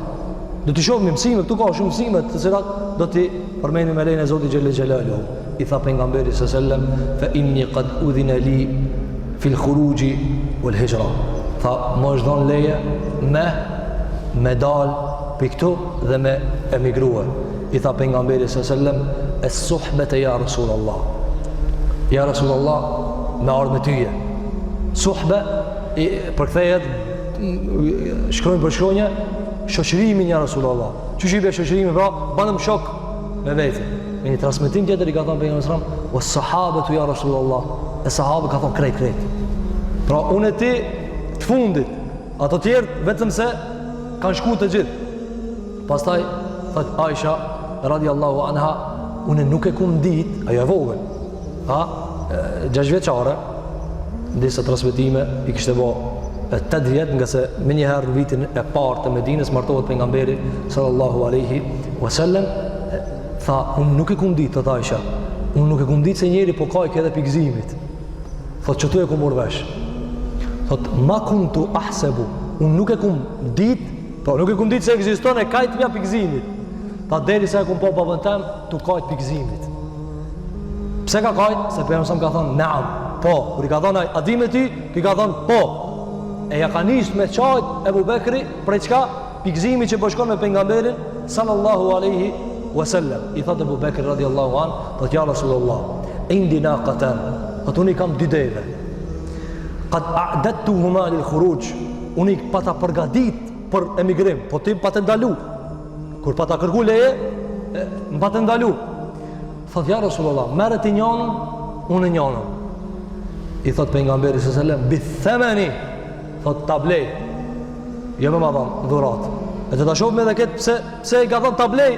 Speaker 2: Do t'i shohë mësime, këtu ka shumë mësime, të cilat do t'i përmeni me lejnë e Zotit Gjelle Gjelalu. I tha pejgamberi sallem, fe inni qad udhina li fil khuruji wal hijra. Tha, më është dhënë leje me dal për këtu dhe me emigruhe. I tha pejgamberi sallem, es suhbete ja Rasulallah. Ja Rasulallah, me ardhë me tyje. Suhbe, përkthejet, shkrojnë për shkronje, shoqërimin ja Rasulallah. Që shqipe shoqërimi, pra, banëm shok me vete. Me një transmitim tjetër i ka thonë pejgamberi sallem, o sahabetu ja Rasulallah. E sahabe ka thonë krejt. Pra, unë e ti të fundit, ato tjertë vetëm se kanë shku të gjithë. Pastaj, thët Aisha, radiallahu anha, unë nuk e kum dit, ajo e vogël, 6 vjeqare, në disa transmitime, i kishte bo 8 vjetë, nga se me njëherë në vitin e partë të Medinës, martohet pejgamberi sallallahu alaihi wasallam, tha, unë nuk e kum dit, thët Aisha, unë nuk e kum dit se njeri po kajke edhe pikzimit. Thët, që tu e kum urvesh. Thët, ma kuntu ahsebu, unë nuk e kum dit, po nuk e kum dit se ekziston e kajt mja pikzimit. Tha, deri se e kum po babën tem, tu kajt pikzimit. Pse ka kajt? Se për mësëm ka thonë, naam, po. Kër i ka thonë, a di me ty, ki ka thonë, po. E ja ka njështë me qajt Ebu Bekri, prej qka? Pikzimi që përshkon me pengamberin, sallallahu aleyhi wasallam. I thotë Ebu Bekri, radiallahu an, thotë, ja Rasulullah, indi naqatan, thotë, unë i kam 2 deve. Qad a'dadtu huma lil khuruj, unë i pata përgadit për emigrim, po ti pa të ndalu. Kur pa ta kërku leje, më pa të ndalu. Thot, ja Rasulullah, merët i njanën, unë i njanën. I thot pejgamberi sallallahu alaihi wasallam, bithemeni, thot tablej. jo me ma dhanë dhurat. E të ta shohme edhe këtë pse i ka thonë tablej.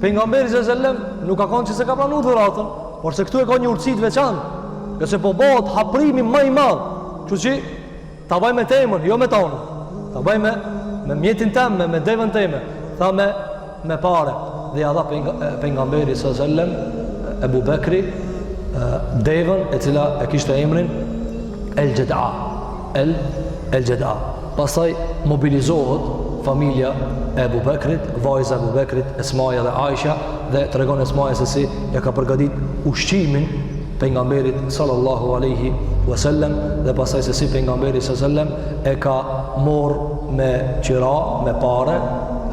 Speaker 2: Pejgamberi s.a.s. nuk ka thonë që se ka pranu dhuratën, por se këtu e ka një urtësi të veçantë, që se po bëhet haprimi më i madh. Kështu që ta bëj me temën, jo me tonë. Ta bëj me mjetin tem, me devën teme. Tha me pare. Dhe ja dha pejgamberi s.a.s. Ebu Bekri devën e cila e kishte emrin El Gjeda. El Gjeda. Pastaj mobilizohet familja e Ebu Bekrit, vajza Ebu Bekrit, Esmaja dhe Aisha, dhe të regon Esmaja se si ja ka përgatit ushqimin pejgamberit sallallahu alaihi wasallam, dhe pastaj se si pejgamberi sallam e ka morë me qira, me pare,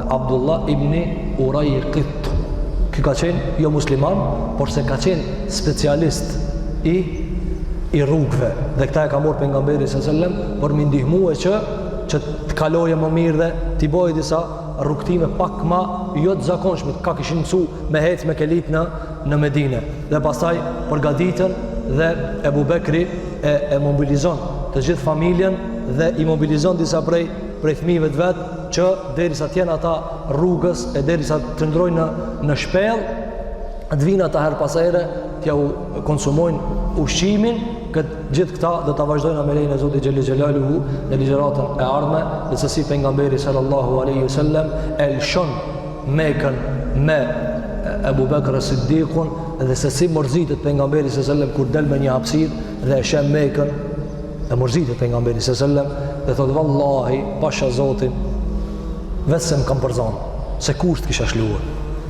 Speaker 2: Abdullah ibn Urajqit. Ky ka qenë jo musliman, por se ka qenë specialist i rrugëve, dhe këta e ka morë pejgamberi sallam për mi ndihmue që të kaloje më mirë dhe t'i bojë disa rrugtime pak ma jo të zakonshme, ka kishin mësu me hec me kelit në Medine. Dhe pastaj përgatitën dhe Ebu Bekri e mobilizon të gjithë familjen dhe i mobilizon disa prej fëmijëve të vetë, që derisa t'jenë ata rrugës e derisa të ndrojnë në shpellë, të vinë ata her pas here, t'ja u konsumojnë ushqimin. Gjithë këta do ta vazhdojnë me lejen e Zotit Xhelel Xhelaluhu në ligjëratën e ardhme, dhe se si pejgamberi sallallahu alaihi wasallam e lëshon Mekën me Ebu Bekr as-Siddiqun, dhe se si mërzitet pejgamberi sallallahu alaihi wasallam kur del me një hapësirë dhe e shem Mekën, e mërzitet pejgamberi sallallahu alaihi wasallam dhe thotë vallahi pasha Zotin vetëm kam përzonë se kur të kisha shluar.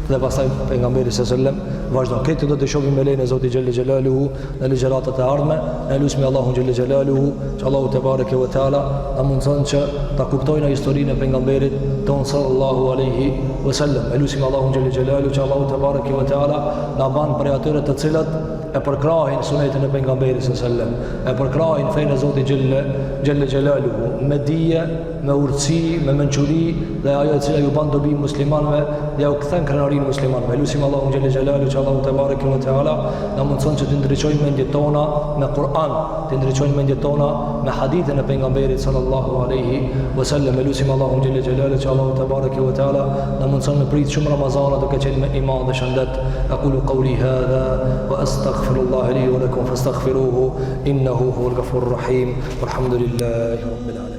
Speaker 2: Dhe pastaj pejgamberi sallallahu alaihi wasallam vazhdon. Këtë do të shohim me lejen e Zotit Xhelel Xhelaluhu në ligjëratat e ardhme. Ne lutem Allahun Xhelel Xhelaluhu, që Allahu te bareke ve teala na mundson që ta kuptojnë historinë e pejgamberit ton sallallahu alaihi wasallam. Ne lutem Allahun Xhelel Xhelaluhu, që Allahu te bareke ve teala na ban për atyre të cilët e përkrahin sunetin e pejgamberit sallallahu alaihi wasallam, e përkrahin fenë e Zotit Xhelel Xhelaluhu me dije, me urtësi, me mençuri, dhe ajo e cila ju ban dobi muslimanëve dhe u kthen krenarinë muslimanëve. Lutim Allahun Xhelel Xhelaluhu, që Allahu te bareke ve teala na mundson që të ndriçojmë mendjet tona me Kur'an, të ndriçojmë mendjet tona me hadithin e pejgamberit sallallahu alaihi wasallam. Lutim Allahun Xhelel Xhelaluhu, që Allahu te bareke ve teala na mundson me prit shumë Ramazana duke qenë me iman dhe shëndet. Aqulu qawli hadha wa astaghfirullaha li wa lakum fastaghfiruhu innahu huwal ghafurur rahim. Walhamdulillahi rabbil alamin.